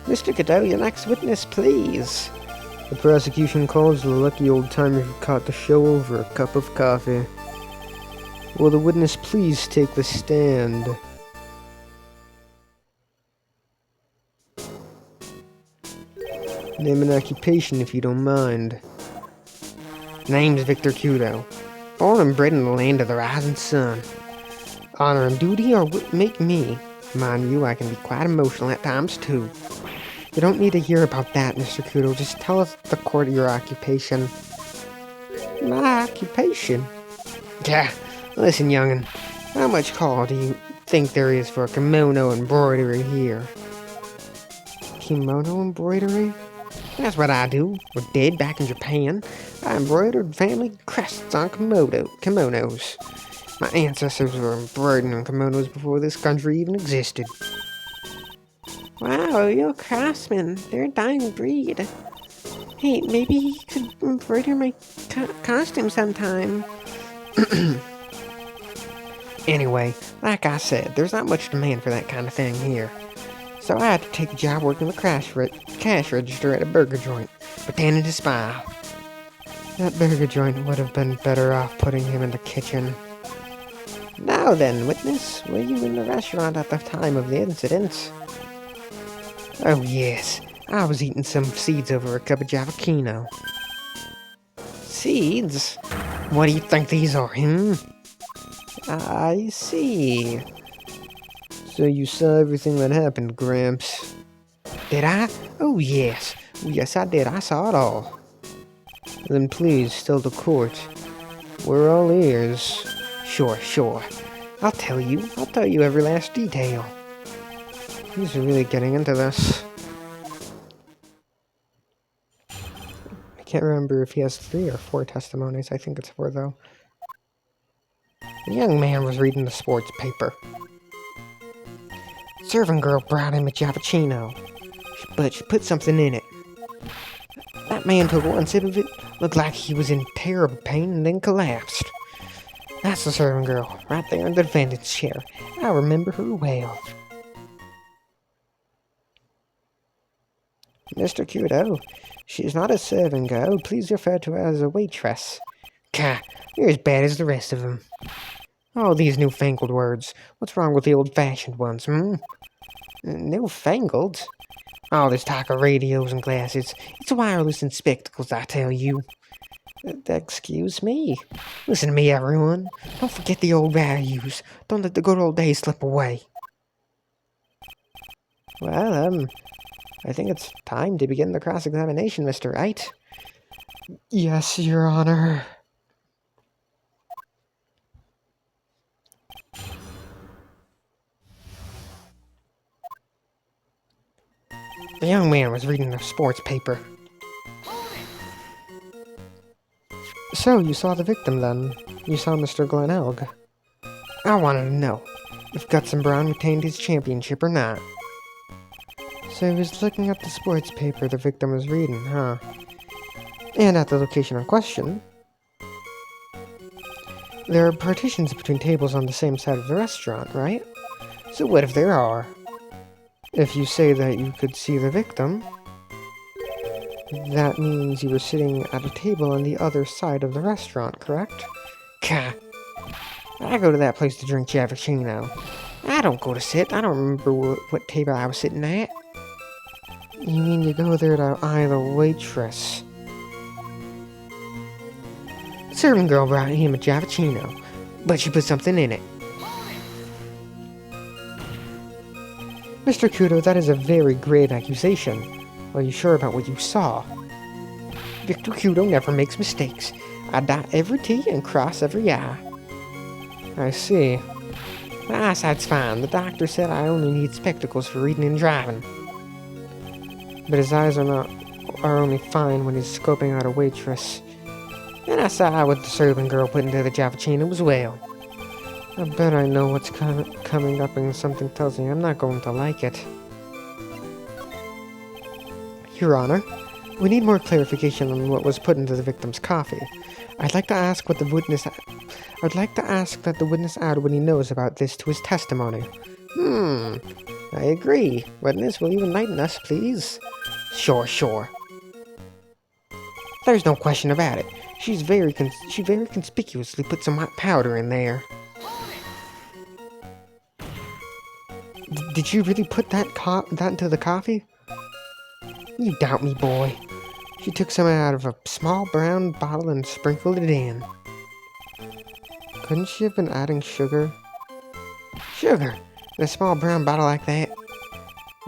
Speaker 3: Mr. Godot, your next witness, please.
Speaker 1: The prosecution calls the lucky old-timer who caught the show over a cup of coffee. Will the witness please take the stand? Name and occupation if you don't mind.
Speaker 3: Name's Victor Kudo. Born and bred in the land of the rising sun. Honor and duty are what make me. Mind you, I can be quite emotional at times too.
Speaker 1: You don't need to hear about that, Mr. Kudo. Just tell us the court your occupation.
Speaker 3: My occupation?
Speaker 1: Yeah, listen, young'un. How much call do you think there is for a kimono embroidery here?
Speaker 3: Kimono embroidery? That's what I do. We're dead back in Japan. I embroidered family crests on kimonos. My ancestors were embroidering kimonos before this country even existed. Wow, you're a craftsman. They're a dying breed. Hey, maybe you could embroider my costume sometime.
Speaker 1: Anyway, like I said, there's not much demand for that kind of thing here.
Speaker 3: So I had to take a job working the cash register at a burger joint, pretending to smile.
Speaker 1: That burger joint would have been better off putting him in the kitchen.
Speaker 3: Now then, witness, were you in the restaurant at the time of the incident? Oh yes, I was eating some seeds over a cup of Javachino. Seeds? What do you think these are, I see.
Speaker 1: So you saw everything that happened, Gramps.
Speaker 3: Did I? Oh yes. Yes, I did. I saw it all.
Speaker 1: Then please, tell the court. We're all ears.
Speaker 3: Sure. I'll tell you every last detail.
Speaker 1: He's really getting into this. I can't remember if he has 3 or 4 testimonies. I think it's 4, though.
Speaker 3: The young man was reading the sports paper. Serving girl brought him a Javachino, but she put something in it. That man took one sip of it, looked like he was in terrible pain, and then collapsed. That's the serving girl, right there in the defendant's chair. I remember her well. Mr. Kudo, she's not a serving girl. Please refer to her as a waitress. Gah, you're as bad as the rest of them. Oh, these newfangled words. What's wrong with the old-fashioned ones, Newfangled? All this talk of radios and glasses. It's wireless and spectacles, I tell you. Excuse me. Listen to me, everyone. Don't forget the old values. Don't let the good old days slip away. Well, I think it's time to begin the cross-examination, Mr. Wright.
Speaker 1: Yes, Your Honor.
Speaker 3: The young man was reading the sports paper.
Speaker 1: So, you saw the victim, then? You saw Mr. Glenelg?
Speaker 3: I wanted to know if Guts and Brown retained his championship or not.
Speaker 1: So he was looking at the sports paper the victim was reading, huh? And at the location in question. There are partitions between tables on the same side of the restaurant, right?
Speaker 3: So what if there are?
Speaker 1: If you say that you could see the victim, that means you were sitting at a table on the other side of the restaurant, correct?
Speaker 3: Gah. I go to that place to drink Javachino. I don't go to sit. I don't remember what table I was sitting at.
Speaker 1: You mean you go there to eye the waitress?
Speaker 3: The serving girl brought him a Javachino, but she put something in it.
Speaker 1: Mr. Kudo, that is a very grave accusation. Are you sure about what you saw?
Speaker 3: Victor Kudo never makes mistakes. I dot every T and cross every I.
Speaker 1: I see.
Speaker 3: My eyesight's fine. The doctor said I only need spectacles for reading and driving.
Speaker 1: But his eyes are only fine when he's scoping out a waitress.
Speaker 3: And I saw what the serving girl put into the Javachino as well.
Speaker 1: I bet I know what's coming up, and something tells me I'm not going to like it. Your Honor, we need more clarification on what was put into the victim's coffee. I'd like to ask that the witness add what he knows about this to his testimony.
Speaker 3: I agree. Witness, will you enlighten us, please? Sure. There's no question about it. She very conspicuously put some white powder in there.
Speaker 1: Did you really put that into the coffee?
Speaker 3: You doubt me, boy.
Speaker 1: She took some out of a small brown bottle and sprinkled it in. Couldn't she have been adding sugar?
Speaker 3: Sugar? In a small brown bottle like that?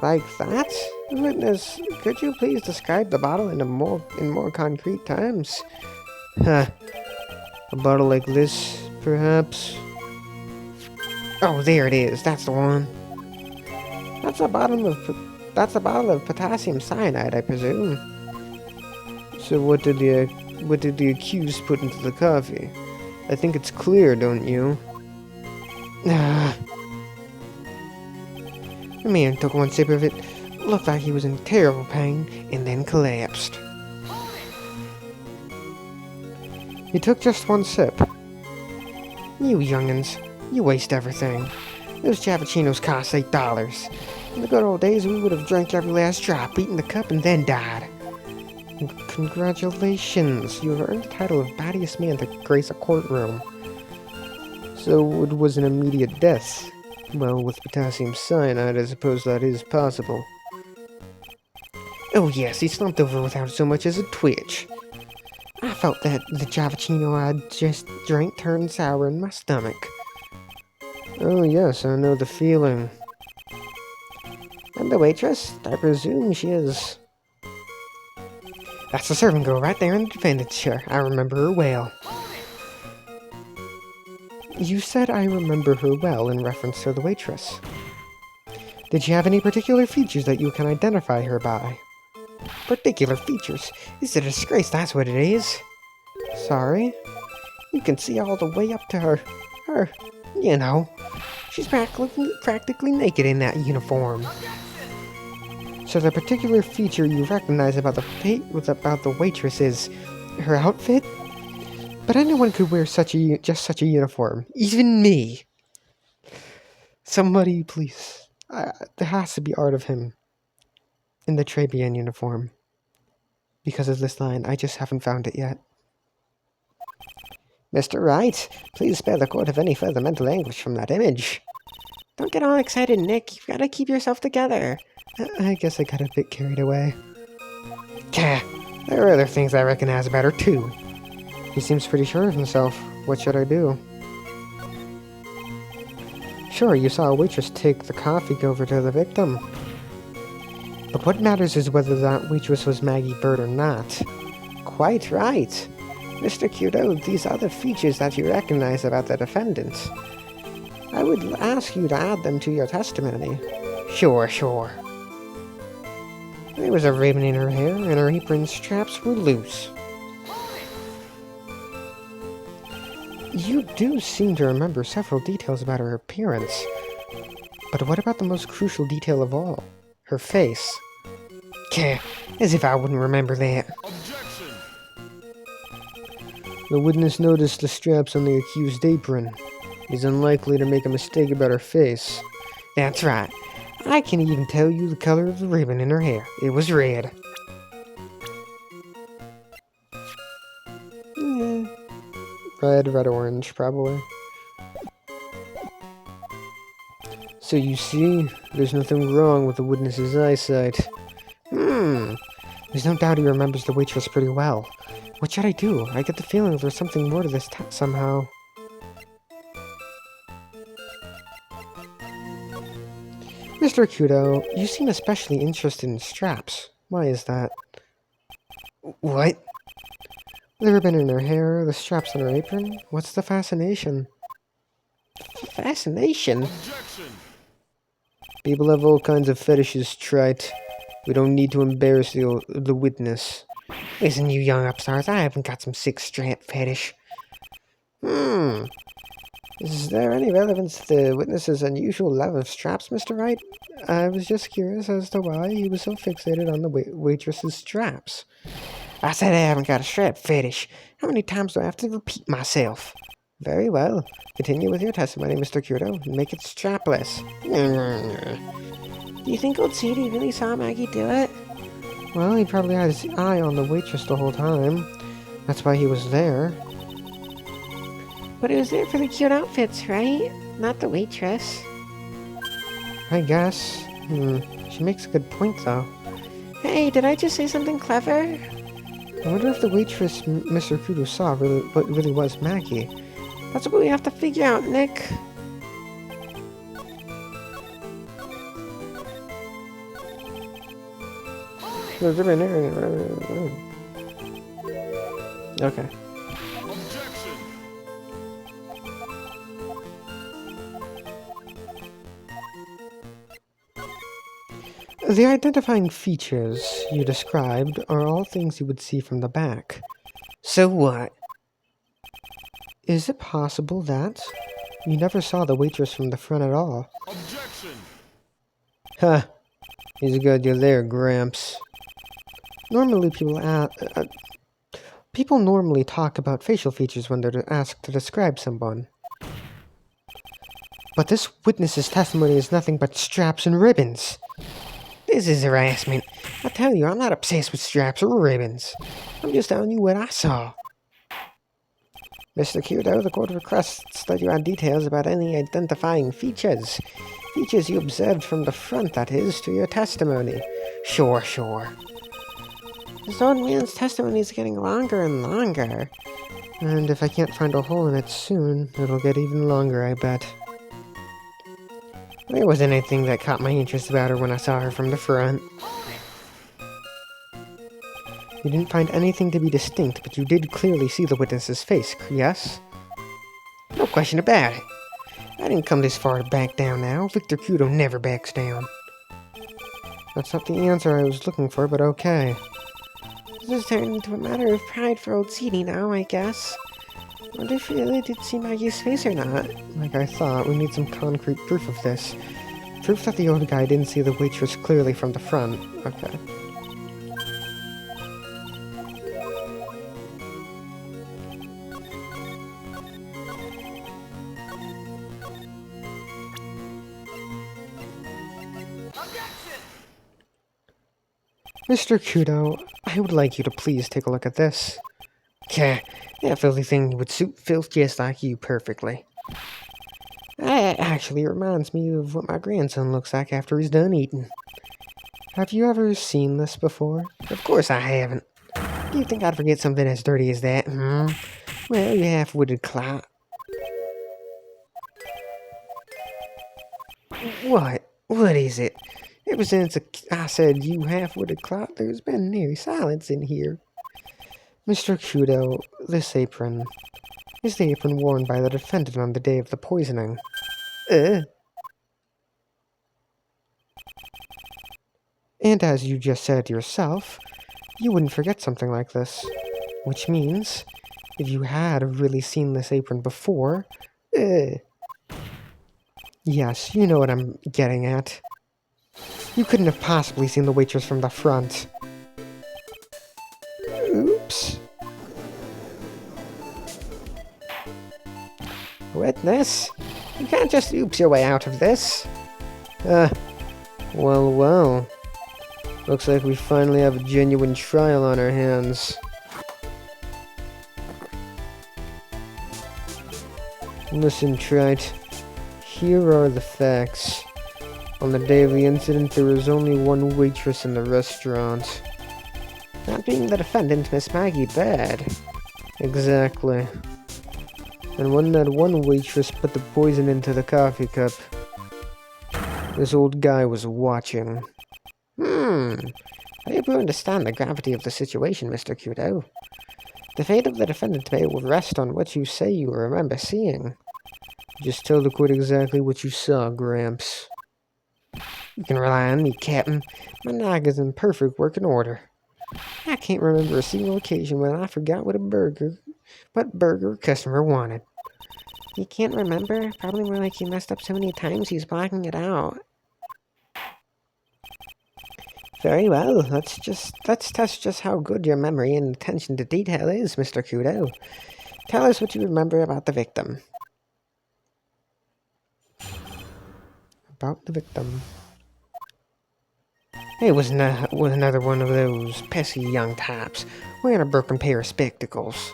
Speaker 1: Like that? Witness, could you please describe the bottle in more concrete terms? A bottle like this, perhaps?
Speaker 3: Oh, there it is. That's the one.
Speaker 1: That's a bottle of potassium cyanide, I presume. So what did the accused put into the coffee? I think it's clear, don't you?
Speaker 3: The man took one sip of it, looked like he was in terrible pain, and then collapsed.
Speaker 1: He took just one sip.
Speaker 3: You young'uns, you waste everything. Those Javachinos cost $8.
Speaker 2: In the good old days, we would have drank every last drop, eaten the cup, and then died.
Speaker 1: Congratulations, you have earned the title of baddest man to grace a courtroom. So it was an immediate death. Well, with potassium cyanide, I suppose that is possible.
Speaker 2: Oh yes, he slumped over without so much as a twitch. I felt that the Javachino I just drank turned sour in my stomach.
Speaker 1: Oh yes, I know the feeling.
Speaker 2: And the waitress, I presume she is... That's the servant girl right there in the defendant's chair. I remember her well.
Speaker 1: You said I remember her well in reference to the waitress. Did she have any particular features that you can identify her by?
Speaker 2: Particular features? It's a disgrace, that's what it is.
Speaker 1: Sorry?
Speaker 2: You can see all the way up to her, you know. She's practically naked in that uniform.
Speaker 1: So the particular feature you recognize about the waitress is her outfit? But anyone could wear just such a uniform. Even me. Somebody, please. There has to be art of him in the Tribune uniform. Because of this line, I just haven't found it yet.
Speaker 2: Mr. Wright, please spare the court of any further mental anguish from that image. Don't get all excited, Nick. You've got to keep yourself together.
Speaker 1: I guess I got a bit carried away.
Speaker 2: Gah, there are other things I recognize about her, too.
Speaker 1: He seems pretty sure of himself. What should I do? Sure, you saw a waitress take the coffee over to the victim. But what matters is whether that waitress was Maggie Bird or not.
Speaker 2: Quite right. Mr. Kudo, these are the features that you recognize about the defendant. I would ask you to add them to your testimony.
Speaker 1: Sure.
Speaker 2: There was a ribbon in her hair, and her apron straps were loose.
Speaker 1: You do seem to remember several details about her appearance. But what about the most crucial detail of all? Her face.
Speaker 2: Gah, as if I wouldn't remember that.
Speaker 4: Objection!
Speaker 1: The witness noticed the straps on the accused apron. He's unlikely to make a mistake about her face.
Speaker 2: That's right. I can even tell you the color of the ribbon in her hair. It was red.
Speaker 1: Red, orange, probably. So you see, there's nothing wrong with the witness's eyesight.
Speaker 2: There's no doubt he remembers the waitress pretty well. What should I do? I get the feeling there's something more to this somehow.
Speaker 1: Mr. Kudo, you seem especially interested in straps. Why is that?
Speaker 2: What?
Speaker 1: The ribbon in her hair, the straps on her apron. What's the fascination?
Speaker 2: Fascination?
Speaker 4: Objection!
Speaker 1: People have all kinds of fetishes, Trite. We don't need to embarrass the witness.
Speaker 2: Listen, you young upstarts, I haven't got some sick strap fetish. Is there any relevance to the witness's unusual love of straps, Mr. Wright?
Speaker 1: I was just curious as to why he was so fixated on the waitress's straps.
Speaker 2: I said I haven't got a strap fetish. How many times do I have to repeat myself?
Speaker 1: Very well. Continue with your testimony, Mr. Kudo, and make it strapless.
Speaker 2: Do you think old CD really saw Maggie do it?
Speaker 1: Well, he probably had his eye on the waitress the whole time. That's why he was there.
Speaker 2: But he was there for the cute outfits, right? Not the waitress.
Speaker 1: I guess. She makes a good point, though.
Speaker 2: Hey, did I just say something clever?
Speaker 1: I wonder if the waitress Mr. Kudo saw really was Maggie.
Speaker 2: That's what we have to figure out, Nick.
Speaker 1: Okay.
Speaker 4: Objection!
Speaker 1: The identifying features you described are all things you would see from the back.
Speaker 2: So what?
Speaker 1: Is it possible that you never saw the waitress from the front at all?
Speaker 4: Objection!
Speaker 1: Huh. He's good you're there, Gramps. Normally people normally talk about facial features when they're asked to describe someone. But this witness's testimony is nothing but straps and ribbons.
Speaker 3: This is harassment. I tell you, I'm not obsessed with straps or ribbons. I'm just telling you what I saw. Mr. Kudo, the court requests that you add details about any identifying features. Features you observed from the front, that is, to your testimony. Sure. This old man's testimony is getting longer and longer.
Speaker 1: And if I can't find a hole in it soon, it'll get even longer, I bet.
Speaker 3: There wasn't anything that caught my interest about her when I saw her from the front.
Speaker 1: You didn't find anything to be distinct, but you did clearly see the witness's face, yes?
Speaker 3: No question about it. I didn't come this far to back down now. Victor Kudo never backs down.
Speaker 1: That's not the answer I was looking for, but okay.
Speaker 3: This has turned into a matter of pride for old Seedy now, I guess. Wonder if you really did see Maggie's face or not.
Speaker 1: Like I thought, we need some concrete proof of this. Proof that the old guy didn't see the waitress clearly from the front. Okay. Mr. Kudo, I would like you to please take a look at this.
Speaker 3: Gah, that filthy thing would suit filth just like you perfectly. That actually reminds me of what my grandson looks like after he's done eating.
Speaker 1: Have you ever seen this before?
Speaker 3: Of course I haven't. Do you think I'd forget something as dirty as that, Well, you half-witted clout. What? What is it? Ever since I said you half-witted clout, there's been near silence in here.
Speaker 1: Mr. Kudo, this apron is the apron worn by the defendant on the day of the poisoning. And as you just said yourself, you wouldn't forget something like this. Which means, if you had really seen this apron before... Yes, you know what I'm getting at. You couldn't have possibly seen the waitress from the front.
Speaker 3: Oops. Witness, you can't just oops your way out of this.
Speaker 1: Well. Looks like we finally have a genuine trial on our hands. Listen, Wright. Here are the facts. On the day of the incident, there was only one waitress in the restaurant.
Speaker 3: Not being the defendant, Miss Maggie Bird.
Speaker 1: Exactly. And when that one waitress put the poison into the coffee cup, this old guy was watching.
Speaker 3: I hope you understand the gravity of the situation, Mr. Kudo. The fate of the defendant today will rest on what you say you remember seeing.
Speaker 1: Just tell the court exactly what you saw, Gramps.
Speaker 3: You can rely on me, Captain. My noggin's in perfect working order. I can't remember a single occasion when I forgot what burger a customer wanted. You can't remember? Probably more like he messed up so many times he's blocking it out. Very well, let's test just how good your memory and attention to detail is, Mr. Kudo. Tell us what you remember about the victim.
Speaker 1: About the victim.
Speaker 3: It was another one of those pesky young types, wearing a broken pair of spectacles.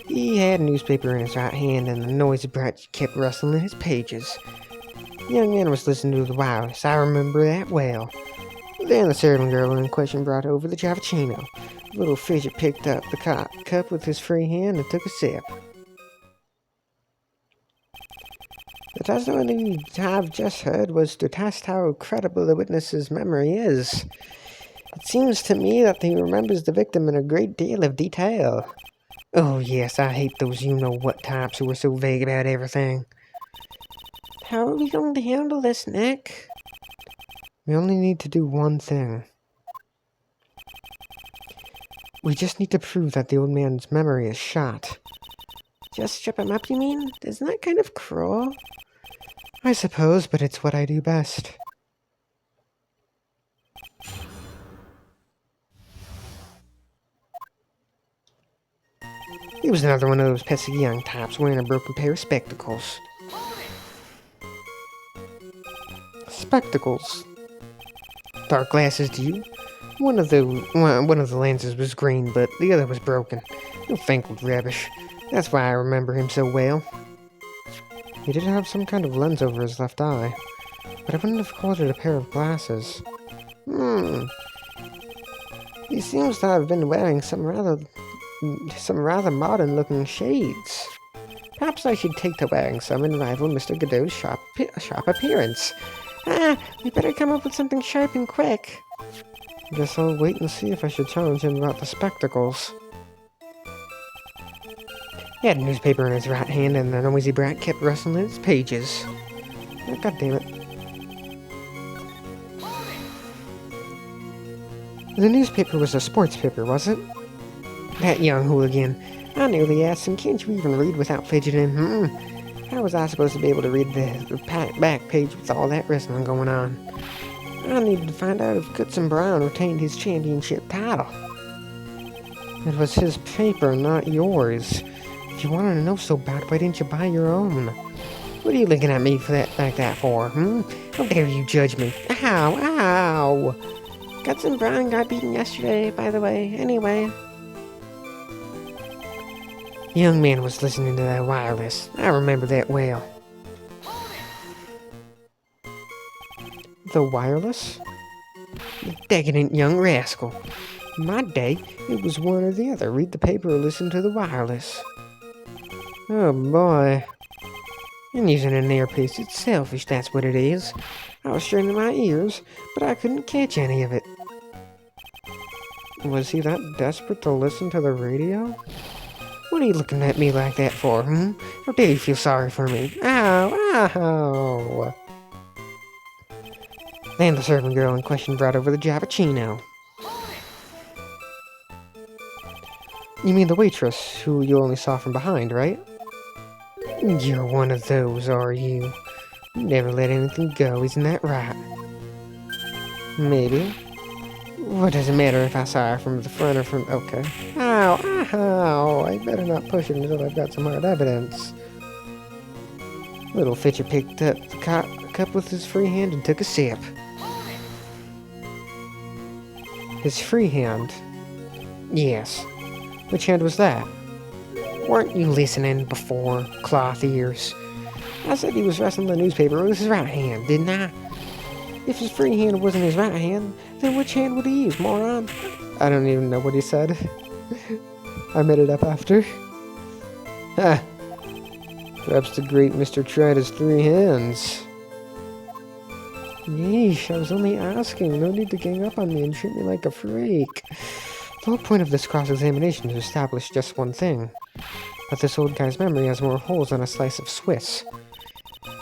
Speaker 3: He had a newspaper in his right hand, and the noisy brat kept rustling in his pages. The young man was listening to the wireless, I remember that well. Then the servant girl in question brought over the cappuccino. The little fidget picked up the cup with his free hand and took a sip. The testimony I've just heard was to test how credible the witness's memory is. It seems to me that he remembers the victim in a great deal of detail. Oh yes, I hate those you-know-what types who are so vague about everything. How are we going to handle this, Nick?
Speaker 1: We only need to do one thing. We just need to prove that the old man's memory is shot.
Speaker 3: Just strip him up, you mean? Isn't that kind of cruel?
Speaker 1: I suppose, but it's what I do best.
Speaker 3: He was another one of those pesky young types wearing a broken pair of spectacles.
Speaker 1: Spectacles.
Speaker 3: dark glasses, do you? One of the lenses was green, but the other was broken. Newfangled rubbish. That's why I remember him so well.
Speaker 1: He did have some kind of lens over his left eye, but I wouldn't have called it a pair of glasses.
Speaker 3: He seems to have been wearing some rather modern-looking shades. Perhaps I should take to wearing some and rival Mr. Godot's sharp appearance. We better come up with something sharp and quick.
Speaker 1: Guess I'll wait and see if I should challenge him about the spectacles.
Speaker 3: He had a newspaper in his right hand, and the noisy brat kept rustling its pages.
Speaker 1: Oh, God damn it. The newspaper was a sports paper, was it?
Speaker 3: That young hooligan. I nearly asked him, can't you even read without fidgeting? How was I supposed to be able to read the back page with all that wrestling going on? I needed to find out if Goodson Brown retained his championship title.
Speaker 1: It was his paper, not yours. If you wanted to know so bad, why didn't you buy your own?
Speaker 3: What are you looking at me like that for, How dare you judge me? Ow, ow! Goodson Brown got beaten yesterday, by the way, anyway. The young man was listening to that wireless. I remember that well.
Speaker 1: The wireless?
Speaker 3: The decadent young rascal.
Speaker 1: In my day, it was one or the other. Read the paper or listen to the wireless. Oh boy.
Speaker 3: And using an earpiece, it's selfish, that's what it is. I was straining my ears, but I couldn't catch any of it.
Speaker 1: Was he that desperate to listen to the radio?
Speaker 3: What are you looking at me like that for, How dare you feel sorry for me? Ow, ow! Then the servant girl in question brought over the Jappuccino.
Speaker 1: You mean the waitress, who you only saw from behind, right?
Speaker 3: You're one of those, are you? You never let anything go, isn't that right?
Speaker 1: Maybe.
Speaker 3: What does it matter if I saw her from the front or from... Okay.
Speaker 1: Ow, ow! I better not push it until I've got some hard evidence.
Speaker 3: Little Fitcher picked up the cup with his free hand and took a sip.
Speaker 1: His free hand?
Speaker 3: Yes.
Speaker 1: Which hand was that?
Speaker 3: Weren't you listening before, cloth ears? I said he was wrestling the newspaper with his right hand, didn't I? If his free hand wasn't his right hand, then which hand would he use, moron?
Speaker 1: I don't even know what he said. I made it up after. Ha! Perhaps the great Mr. Tried has three hands. Yeesh, I was only asking. No need to gang up on me and treat me like a freak. The whole point of this cross-examination is to establish just one thing. That this old guy's memory has more holes than a slice of Swiss.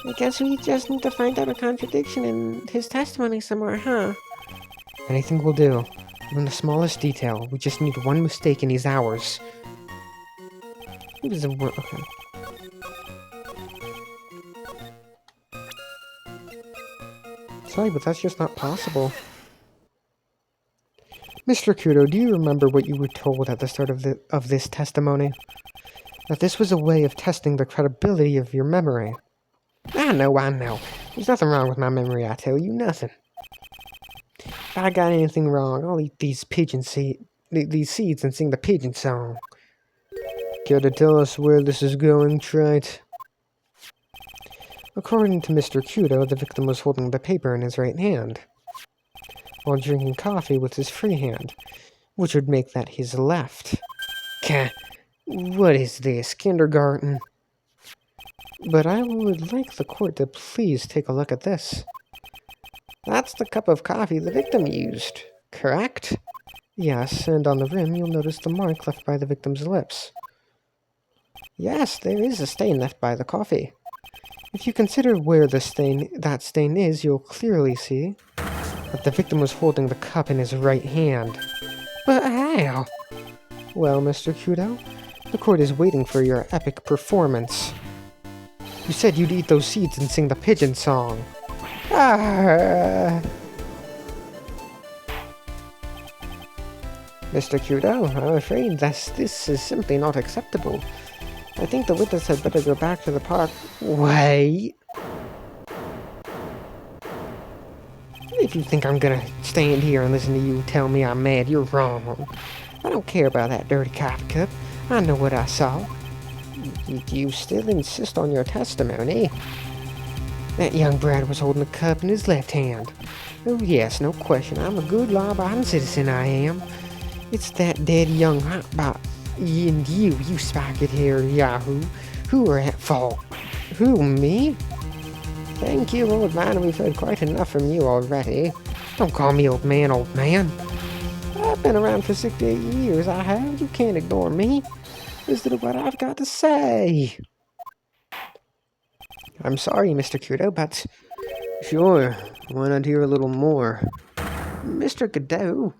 Speaker 3: I guess we just need to find out a contradiction in his testimony somewhere, huh?
Speaker 1: Anything will do. Even the smallest detail. We just need one mistake in his hours. It was a word. Okay. Sorry, but that's just not possible. Mr. Kudo, do you remember what you were told at the start of this testimony? That this was a way of testing the credibility of your memory.
Speaker 3: I know. There's nothing wrong with my memory, I tell you, nothing.
Speaker 1: If I got anything wrong, I'll eat these these seeds and sing the pigeon song. Care to tell us where this is going, Trite? According to Mr. Kudo, the victim was holding the paper in his right hand, while drinking coffee with his free hand, which would make that his left.
Speaker 3: What is this, kindergarten?
Speaker 1: But I would like the court to please take a look at this.
Speaker 3: That's the cup of coffee the victim used, correct?
Speaker 1: Yes, and on the rim you'll notice the mark left by the victim's lips.
Speaker 3: Yes, there is a stain left by the coffee.
Speaker 1: If you consider where that stain is, you'll clearly see that the victim was holding the cup in his right hand.
Speaker 3: But how?
Speaker 1: Well, Mr. Kudo, the court is waiting for your epic performance. You said you'd eat those seeds and sing the pigeon song.
Speaker 3: Ah!
Speaker 1: Mr. Kudo, I'm afraid this is simply not acceptable. I think the witness had better go back to the park.
Speaker 3: Wait! If you think I'm gonna stand here and listen to you tell me I'm mad, you're wrong. I don't care about that dirty coffee cup. I know what I saw. You still insist on your testimony? That young Brad was holding a cup in his left hand. Oh yes, no question. I'm a good law-abiding citizen, I am. It's that dead young hotbot and you spaghetti-haired yahoo, who are at fault. Who, me? Thank you, old man. We've heard quite enough from you already. Don't call me old man, old man. I've been around for 6 to 8 years, I have. You can't ignore me. Listen to what I've got to say. I'm sorry, Mr. Kudo, but...
Speaker 1: Sure, why not hear a little more?
Speaker 3: Mr. Godot...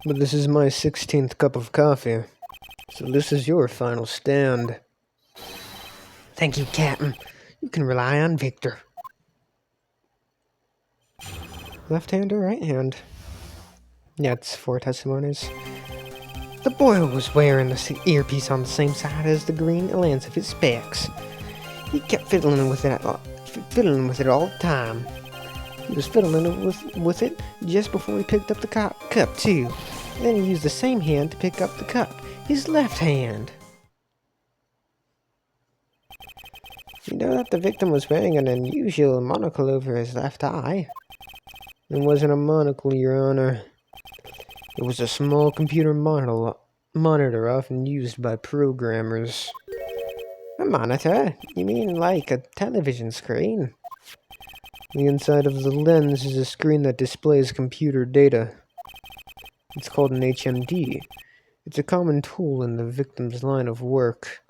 Speaker 1: But this is my 16th cup of coffee, so this is your final stand.
Speaker 3: Thank you, Captain. You can rely on Victor.
Speaker 1: Left hand or right hand? Yeah, it's 4 testimonies.
Speaker 3: The boy was wearing the earpiece on the same side as the green lens of his specs. He kept fiddling with it all the time. He was fiddling with it just before he picked up the cup, too. Then he used the same hand to pick up the cup, his left hand.
Speaker 1: You know that the victim was wearing an unusual monocle over his left eye? It wasn't a monocle, Your Honor. It was a small computer monitor often used by programmers.
Speaker 3: A monitor? You mean like a television screen?
Speaker 1: The inside of the lens is a screen that displays computer data. It's called an HMD. It's a common tool in the victim's line of work.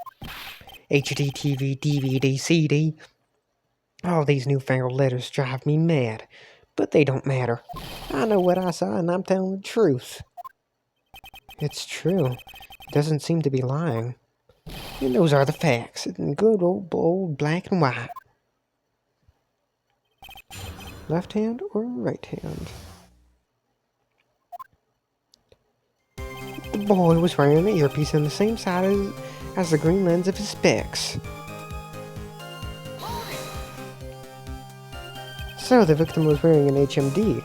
Speaker 3: HD, TV, DVD, CD. All these newfangled letters drive me mad, but they don't matter. I know what I saw and I'm telling the truth.
Speaker 1: It's true. He doesn't seem to be lying.
Speaker 3: And those are the facts, in good old bold black and white.
Speaker 1: Left hand or right hand?
Speaker 3: The boy was wearing the earpiece on the same side as the green lens of his specs.
Speaker 1: So the victim was wearing an HMD.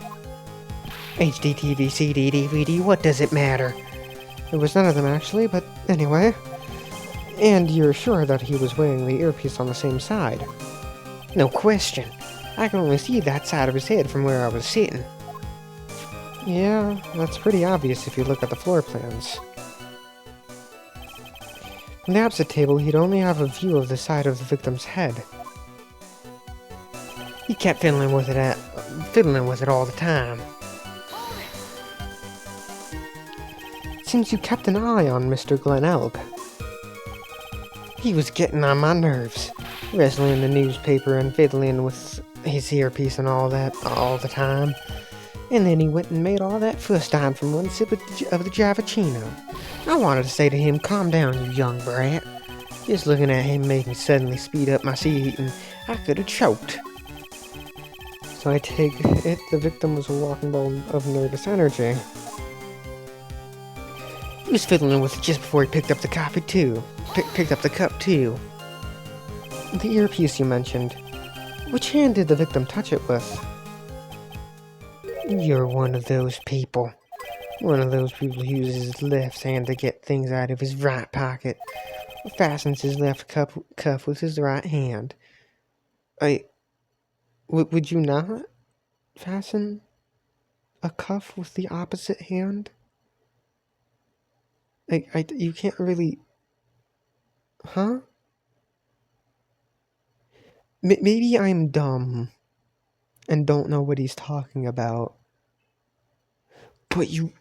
Speaker 3: HD, TV, CD, DVD, what does it matter?
Speaker 1: It was none of them actually, but anyway. And you're sure that he was wearing the earpiece on the same side?
Speaker 3: No question. I can only see that side of his head from where I was sitting.
Speaker 1: Yeah, that's pretty obvious if you look at the floor plans. From the opposite table, he'd only have a view of the side of the victim's head.
Speaker 3: He kept fiddling with it all the time.
Speaker 1: Seems you kept an eye on Mr. Glen Elg.
Speaker 3: He was getting on my nerves, wrestling in the newspaper and fiddling with his earpiece and all that all the time. And then he went and made all that fuss time from one sip of the Javachino. I wanted to say to him, calm down, you young brat. Just looking at him made me suddenly speed up my seat and I could have choked.
Speaker 1: So I take it the victim was a walking ball of nervous energy.
Speaker 3: He was fiddling with it just before he picked up the coffee too. Picked up the cup too.
Speaker 1: The earpiece you mentioned. Which hand did the victim touch it with?
Speaker 3: You're one of those people. One of those people who uses his left hand to get things out of his right pocket. Fastens his left cuff with his right hand.
Speaker 1: Would you not fasten a cuff with the opposite hand? You can't really... Huh? Maybe I'm dumb and don't know what he's talking about. But you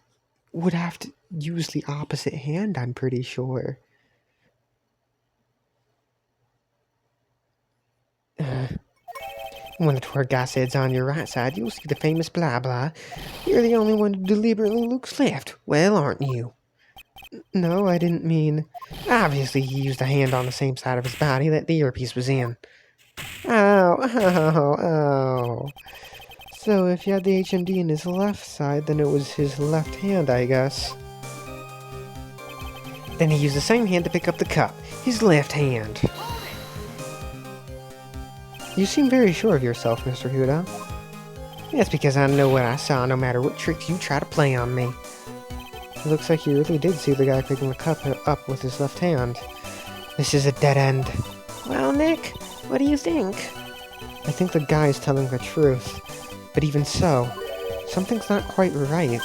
Speaker 1: would have to use the opposite hand, I'm pretty sure.
Speaker 3: When the tour guy says on your right side, you'll see the famous blah blah. You're the only one who deliberately looks left. Well, aren't you?
Speaker 1: No, I didn't mean...
Speaker 3: Obviously, he used a hand on the same side of his body that the earpiece was in.
Speaker 1: Ow, ow, ow. So if he had the HMD in his left side, then it was his left hand, I guess.
Speaker 3: Then he used the same hand to pick up the cup, his left hand.
Speaker 1: You seem very sure of yourself, Mr. Hudo.
Speaker 3: That's because I know what I saw, no matter what tricks you try to play on me.
Speaker 1: It looks like you really did see the guy picking the cup up with his left hand.
Speaker 3: This is a dead end. Well, Nick, what do you think?
Speaker 1: I think the guy is telling the truth. But even so, something's not quite right.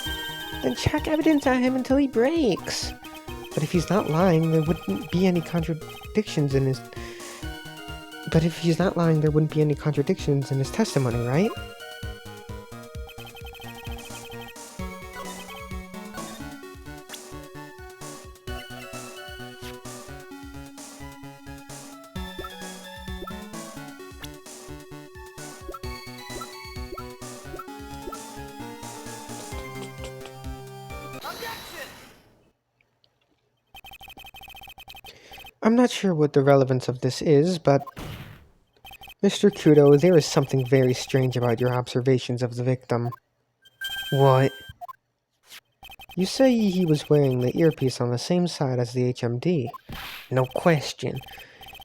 Speaker 3: Then chuck evidence at him until he breaks.
Speaker 1: But if he's not lying, there wouldn't be any contradictions in his... But if he's not lying, there wouldn't be any contradictions in his testimony, right? I'm not sure what the relevance of this is, but... Mr. Kudo, there is something very strange about your observations of the victim.
Speaker 3: What?
Speaker 1: You say he was wearing the earpiece on the same side as the HMD.
Speaker 3: No question.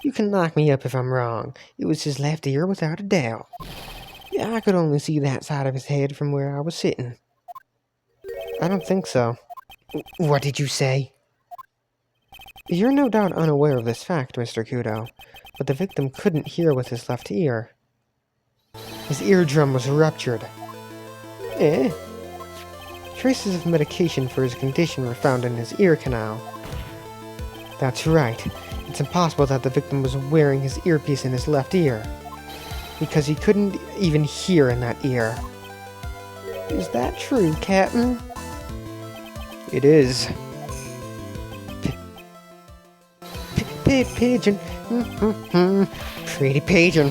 Speaker 3: You can knock me up if I'm wrong. It was his left ear without a doubt. Yeah, I could only see that side of his head from where I was sitting.
Speaker 1: I don't think so.
Speaker 3: What did you say?
Speaker 1: You're no doubt unaware of this fact, Mr. Kudo, but the victim couldn't hear with his left ear. His eardrum was ruptured.
Speaker 3: Eh?
Speaker 1: Traces of medication for his condition were found in his ear canal. That's right. It's impossible that the victim was wearing his earpiece in his left ear, because he couldn't even hear in that ear.
Speaker 3: Is that true, Captain?
Speaker 1: It is.
Speaker 3: Pigeon. Pretty pigeon.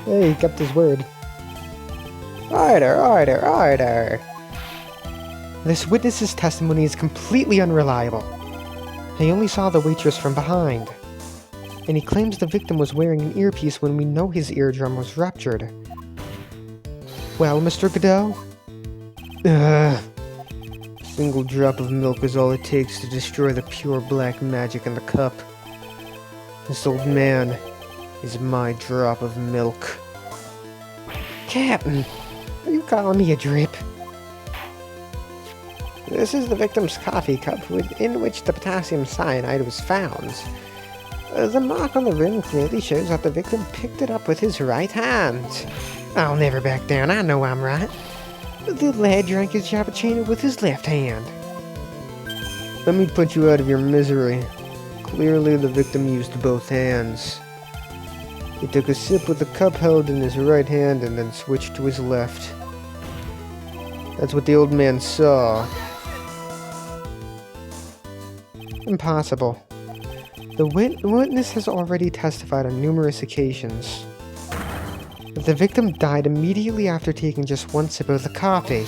Speaker 1: Hey, he kept his word.
Speaker 3: Order.
Speaker 1: This witness's testimony is completely unreliable. He only saw the waitress from behind. And he claims the victim was wearing an earpiece when we know his eardrum was ruptured. Well, Mr. Godot?
Speaker 3: A single drop of milk is all it takes to destroy the pure black magic in the cup. This old man is my drop of milk.
Speaker 1: Captain, are you calling me a drip?
Speaker 3: This is the victim's coffee cup in which the potassium cyanide was found. The mark on the rim clearly shows that the victim picked it up with his right hand. I'll never back down, I know I'm right. The lad drank his cappuccino with his left hand.
Speaker 1: Let me put you out of your misery. Clearly the victim used both hands. He took a sip with the cup held in his right hand and then switched to his left. That's what the old man saw. Impossible. The witness has already testified on numerous occasions. The victim died immediately after taking just one sip of the coffee.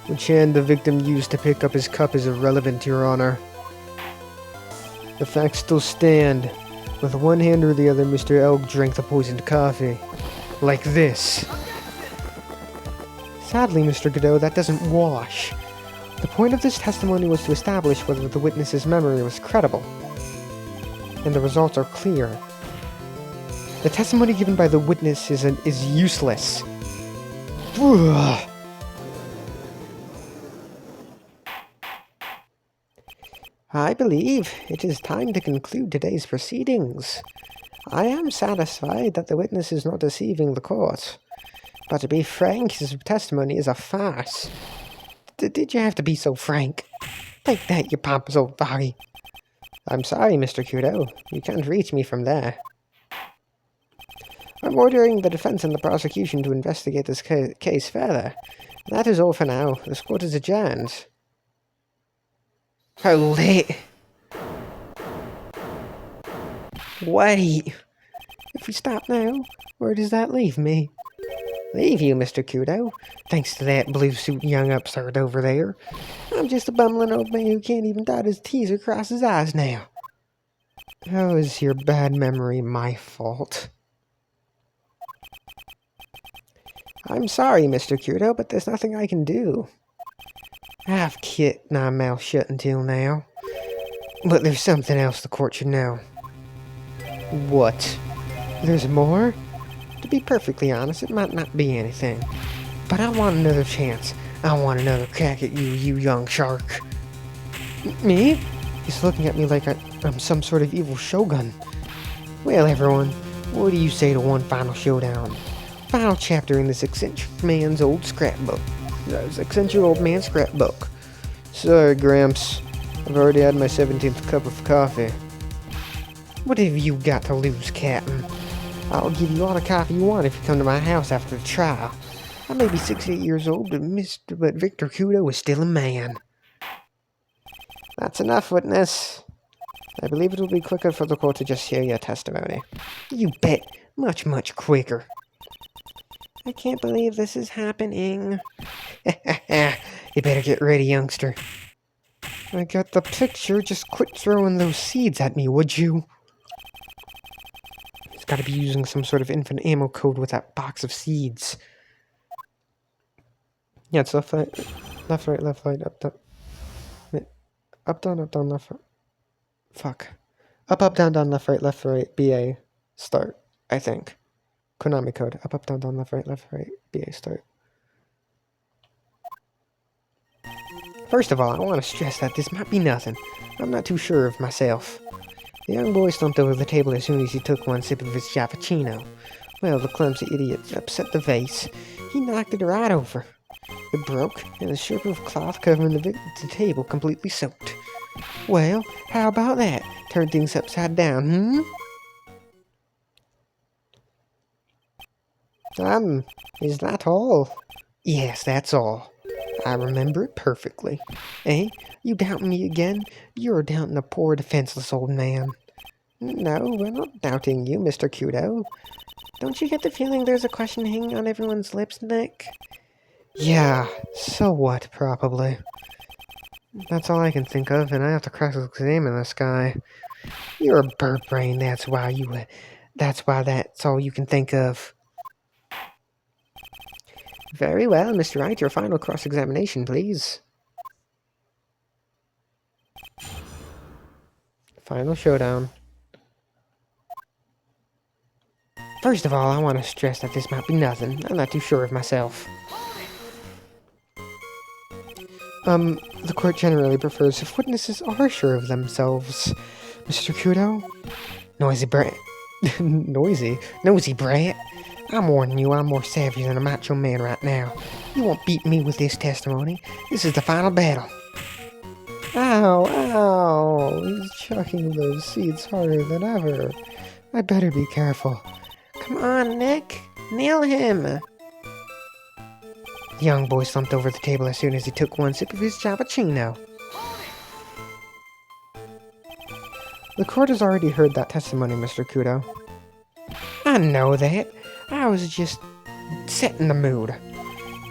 Speaker 1: Which hand the victim used to pick up his cup is irrelevant, Your Honor. The facts still stand. With one hand or the other, Mr. Elk drank the poisoned coffee. Like this. Sadly, Mr. Godot, that doesn't wash. The point of this testimony was to establish whether the witness's memory was credible. And the results are clear. The testimony given by the witness is useless.
Speaker 3: I believe it is time to conclude today's proceedings. I am satisfied that the witness is not deceiving the court. But to be frank, his testimony is a farce. Did you have to be so frank? Take that, you pompous old foggy.
Speaker 1: I'm sorry, Mr. Kudo. You can't reach me from there.
Speaker 3: I'm ordering the defense and the prosecution to investigate this case further. That is all for now. This court is adjourned.
Speaker 1: Hold it.
Speaker 3: Wait. If we stop now, where does that leave me?
Speaker 1: Leave you, Mr. Kudo? Thanks to that blue-suit young upstart over there.
Speaker 3: I'm just a bumbling old man who can't even dot his T's or cross his I's now.
Speaker 1: How is your bad memory my fault?
Speaker 2: I'm sorry, Mr. Curto, but there's nothing I can do. I've kept my mouth shut until now. But there's something else the court should know.
Speaker 1: What?
Speaker 2: There's more? To be perfectly honest, it might not be anything. But I want another chance. I want another crack at you, you young shark.
Speaker 1: Me? He's looking at me like I'm some sort of evil shogun.
Speaker 2: Well, everyone, what do you say to one final showdown? Final chapter in this eccentric man's old scrapbook. This eccentric old man's scrapbook.
Speaker 1: Sorry, Gramps. I've already had my 17th cup of coffee.
Speaker 2: What have you got to lose, Captain? I'll give you all the coffee you want if you come to my house after the trial. I may be 68 years old, but Victor Kudo is still a man.
Speaker 1: That's enough, witness. I believe it will be quicker for the court to just hear your testimony.
Speaker 2: You bet. Much, much quicker. I can't believe this is happening. You better get ready, youngster.
Speaker 1: I got the picture. Just quit throwing those seeds at me, would you? He's got to be using some sort of infinite ammo code with that box of seeds. Yeah, it's left, right, up, down. Up, down, left, right. Fuck. Up, down, left, right, BA, start, I think. Konami code. Up, down, left, right, BA, start.
Speaker 2: First of all, I want to stress that this might be nothing. I'm not too sure of myself. The young boy slumped over the table as soon as he took one sip of his cappuccino. Well, the clumsy idiot upset the vase. He knocked it right over. It broke, and the strip of cloth covering the table completely soaked. Well, how about that? Turn things upside down,
Speaker 1: Is that all?
Speaker 2: Yes, that's all. I remember it perfectly. Eh? You doubting me again? You're doubting a poor, defenseless old man.
Speaker 1: No, we're not doubting you, Mr. Kudo.
Speaker 2: Don't you get the feeling there's a question hanging on everyone's lips, Nick?
Speaker 1: Yeah, so what, probably. That's all I can think of, and I have to cross-examine this guy.
Speaker 2: You're a bird brain, that's why that's all you can think of. Very well, Mr. Wright, your final cross-examination, please.
Speaker 1: Final showdown.
Speaker 2: First of all, I want to stress that this might be nothing. I'm not too sure of myself.
Speaker 1: The court generally prefers if witnesses are sure of themselves. Mr. Kudo?
Speaker 2: Noisy brat. Nosy brat. I'm warning you, I'm more savvy than a macho man right now. You won't beat me with this testimony. This is the final battle.
Speaker 1: Ow! He's chucking those seeds harder than ever. I better be careful.
Speaker 2: Come on, Nick. Nail him. The young boy slumped over the table as soon as he took one sip of his cappuccino.
Speaker 1: The court has already heard that testimony, Mr. Kudo.
Speaker 2: I know that. I was just setting the mood.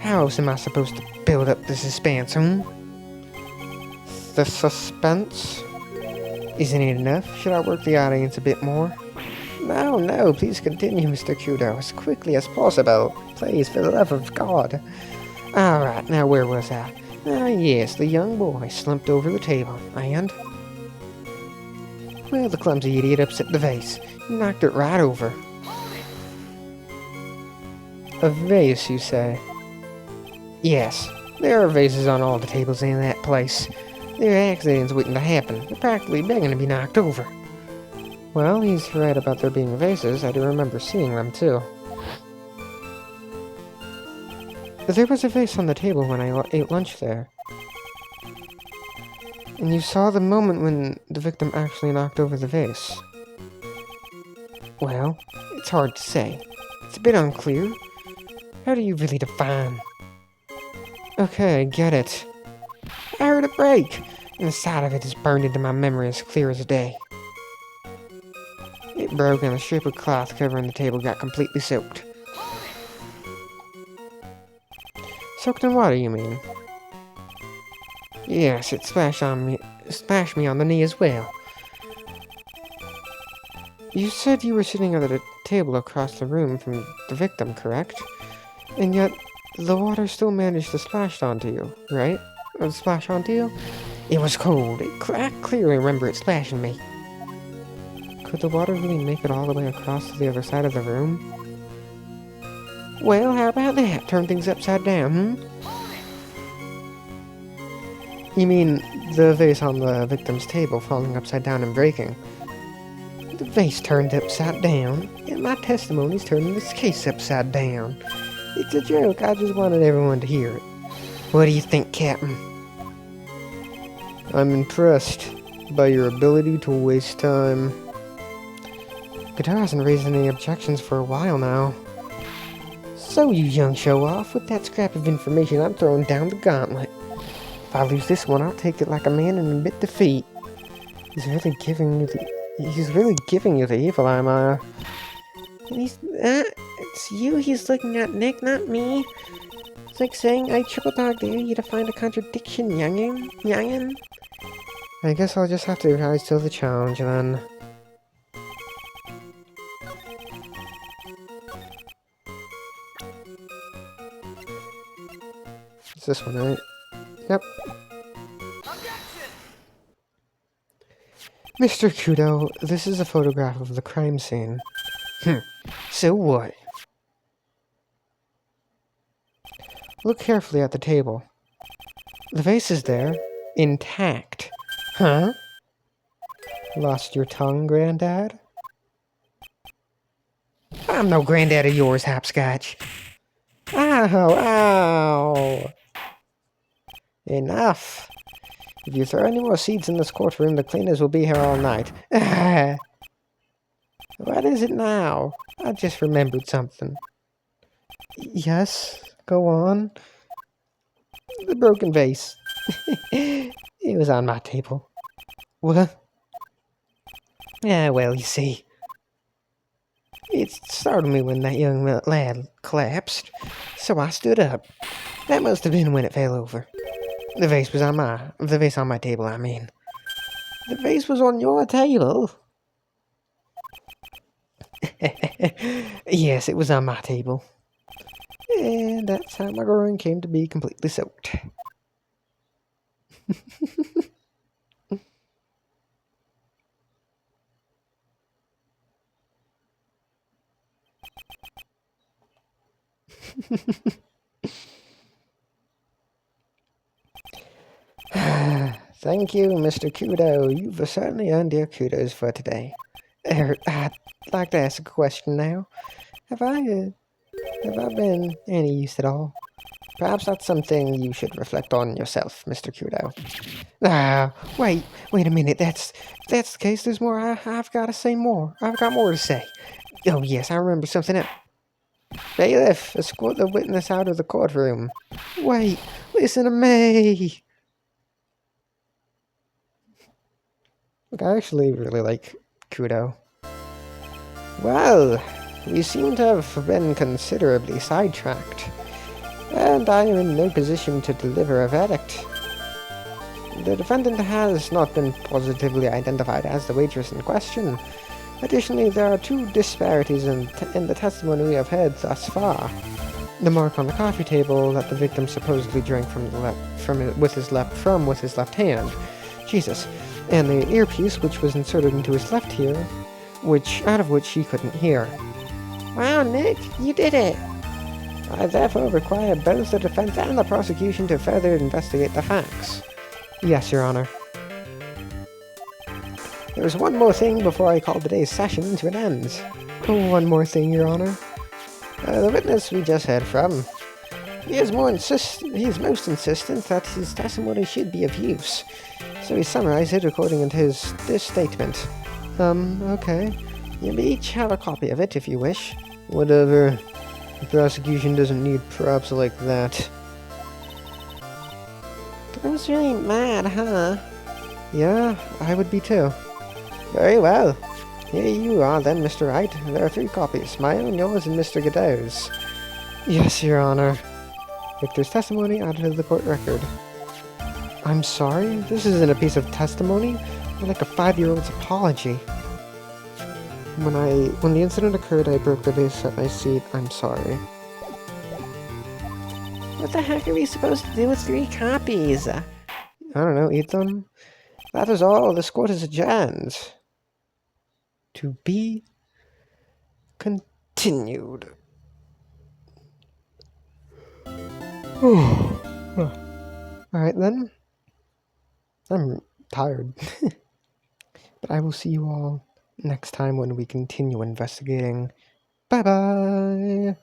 Speaker 2: How else am I supposed to build up the suspense,
Speaker 1: The suspense?
Speaker 2: Isn't it enough? Should I work the audience a bit more?
Speaker 1: No, please continue, Mr. Kudo, as quickly as possible. Please, for the love of God.
Speaker 2: Alright, now where was I? Ah, yes, the young boy slumped over the table, and... Well, the clumsy idiot upset the vase. He knocked it right over.
Speaker 1: A vase, you say?
Speaker 2: Yes, there are vases on all the tables in that place. There are accidents waiting to happen. They're practically begging to be knocked over.
Speaker 1: Well, he's right about there being vases. I do remember seeing them, too. There was a vase on the table when I ate lunch there. And you saw the moment when the victim actually knocked over the vase.
Speaker 2: Well, it's hard to say. It's a bit unclear. How do you really define?
Speaker 1: Okay, I get it.
Speaker 2: I heard it break, and the side of it is burned into my memory as clear as day. It broke and the strip of cloth covering the table got completely soaked.
Speaker 1: Soaked in water, you mean?
Speaker 2: Yes, it splashed me on the knee as well.
Speaker 1: You said you were sitting at a table across the room from the victim, correct? And yet, the water still managed to splash onto you, right? Or splash onto you?
Speaker 3: It was cold. I clearly remember it splashing me.
Speaker 1: Could the water really make it all the way across to the other side of the room?
Speaker 3: Well, how about that? Turn things upside down,
Speaker 1: You mean the vase on the victim's table falling upside down and breaking?
Speaker 3: The vase turned upside down, and my testimony's turning this case upside down. It's a joke. I just wanted everyone to hear it. What do you think, Captain?
Speaker 1: I'm impressed by your ability to waste time.
Speaker 3: Guitar hasn't raised any objections for a while now. So, you young show-off, with that scrap of information, I'm throwing down the gauntlet. If I lose this one, I'll take it like a man and admit defeat.
Speaker 1: He's really giving you the evil eye, Maya.
Speaker 3: It's you he's looking at, Nick, not me. It's like saying I triple dog dare you to find a contradiction, youngin.
Speaker 1: I guess I'll just have to rise to the challenge then. It's this one, right? Yep. Mr. Kudo, this is a photograph of the crime scene.
Speaker 3: So what?
Speaker 1: Look carefully at the table. The vase is there, intact.
Speaker 3: Huh?
Speaker 1: Lost your tongue, Granddad?
Speaker 3: I'm no granddad of yours, Hopscotch.
Speaker 1: Ow! Enough! If you throw any more seeds in this courtroom, the cleaners will be here all night. What is it now? I just remembered something. Yes, go on. The broken vase. It was on my table. What?
Speaker 3: Yeah, well, you see.
Speaker 1: It startled me when that young lad collapsed, so I stood up. That must have been when it fell over. The vase on my table, I mean. The vase was on your table? Yes, it was on my table. And that's how my groin came to be completely soaked. Thank you, Mr. Kudo. You've certainly earned your kudos for today. I'd like to ask a question now. Have I been any use at all? Perhaps that's something you should reflect on yourself, Mr. Kudo.
Speaker 3: Wait a minute. That's the case. There's more. I've got to say more. I've got more to say. Oh, yes, I remember something else.
Speaker 1: Bailiff, escort the witness out of the courtroom.
Speaker 3: Wait, listen to me.
Speaker 1: Look, I actually really like Kudo. Well, we seem to have been considerably sidetracked, and I am in no position to deliver a verdict. The defendant has not been positively identified as the waitress in question. Additionally, there are two disparities in the testimony we have heard thus far. The mark on the coffee table that the victim supposedly drank with his left hand. Jesus. And the earpiece which was inserted into his left ear, out of which he couldn't hear.
Speaker 3: Wow, Nick, you did it!
Speaker 1: I therefore require both the defense and the prosecution to further investigate the facts. Yes, Your Honor. There's one more thing before I call today's session to an end. Oh, one more thing, Your Honor. The witness we just heard from. He is most insistent that his testimony should be of use. So he summarized it according to this statement. Okay. You may each have a copy of it if you wish. Whatever. The prosecution doesn't need props like that.
Speaker 3: I was really mad, huh?
Speaker 1: Yeah, I would be too. Very well. Here you are then, Mr. Wright. There are 3 copies. My own, yours, and Mr. Godot's. Yes, Your Honor. Victor's testimony added to the court record. I'm sorry? This isn't a piece of testimony. More like a 5-year-old's apology. When the incident occurred, I broke the vase at my seat. I'm sorry.
Speaker 3: What the heck are we supposed to do with 3 copies?
Speaker 1: I don't know, eat them? That is all. This court is adjourned. To be continued. Alright then. I'm tired. But I will see you all next time when we continue investigating. Bye bye!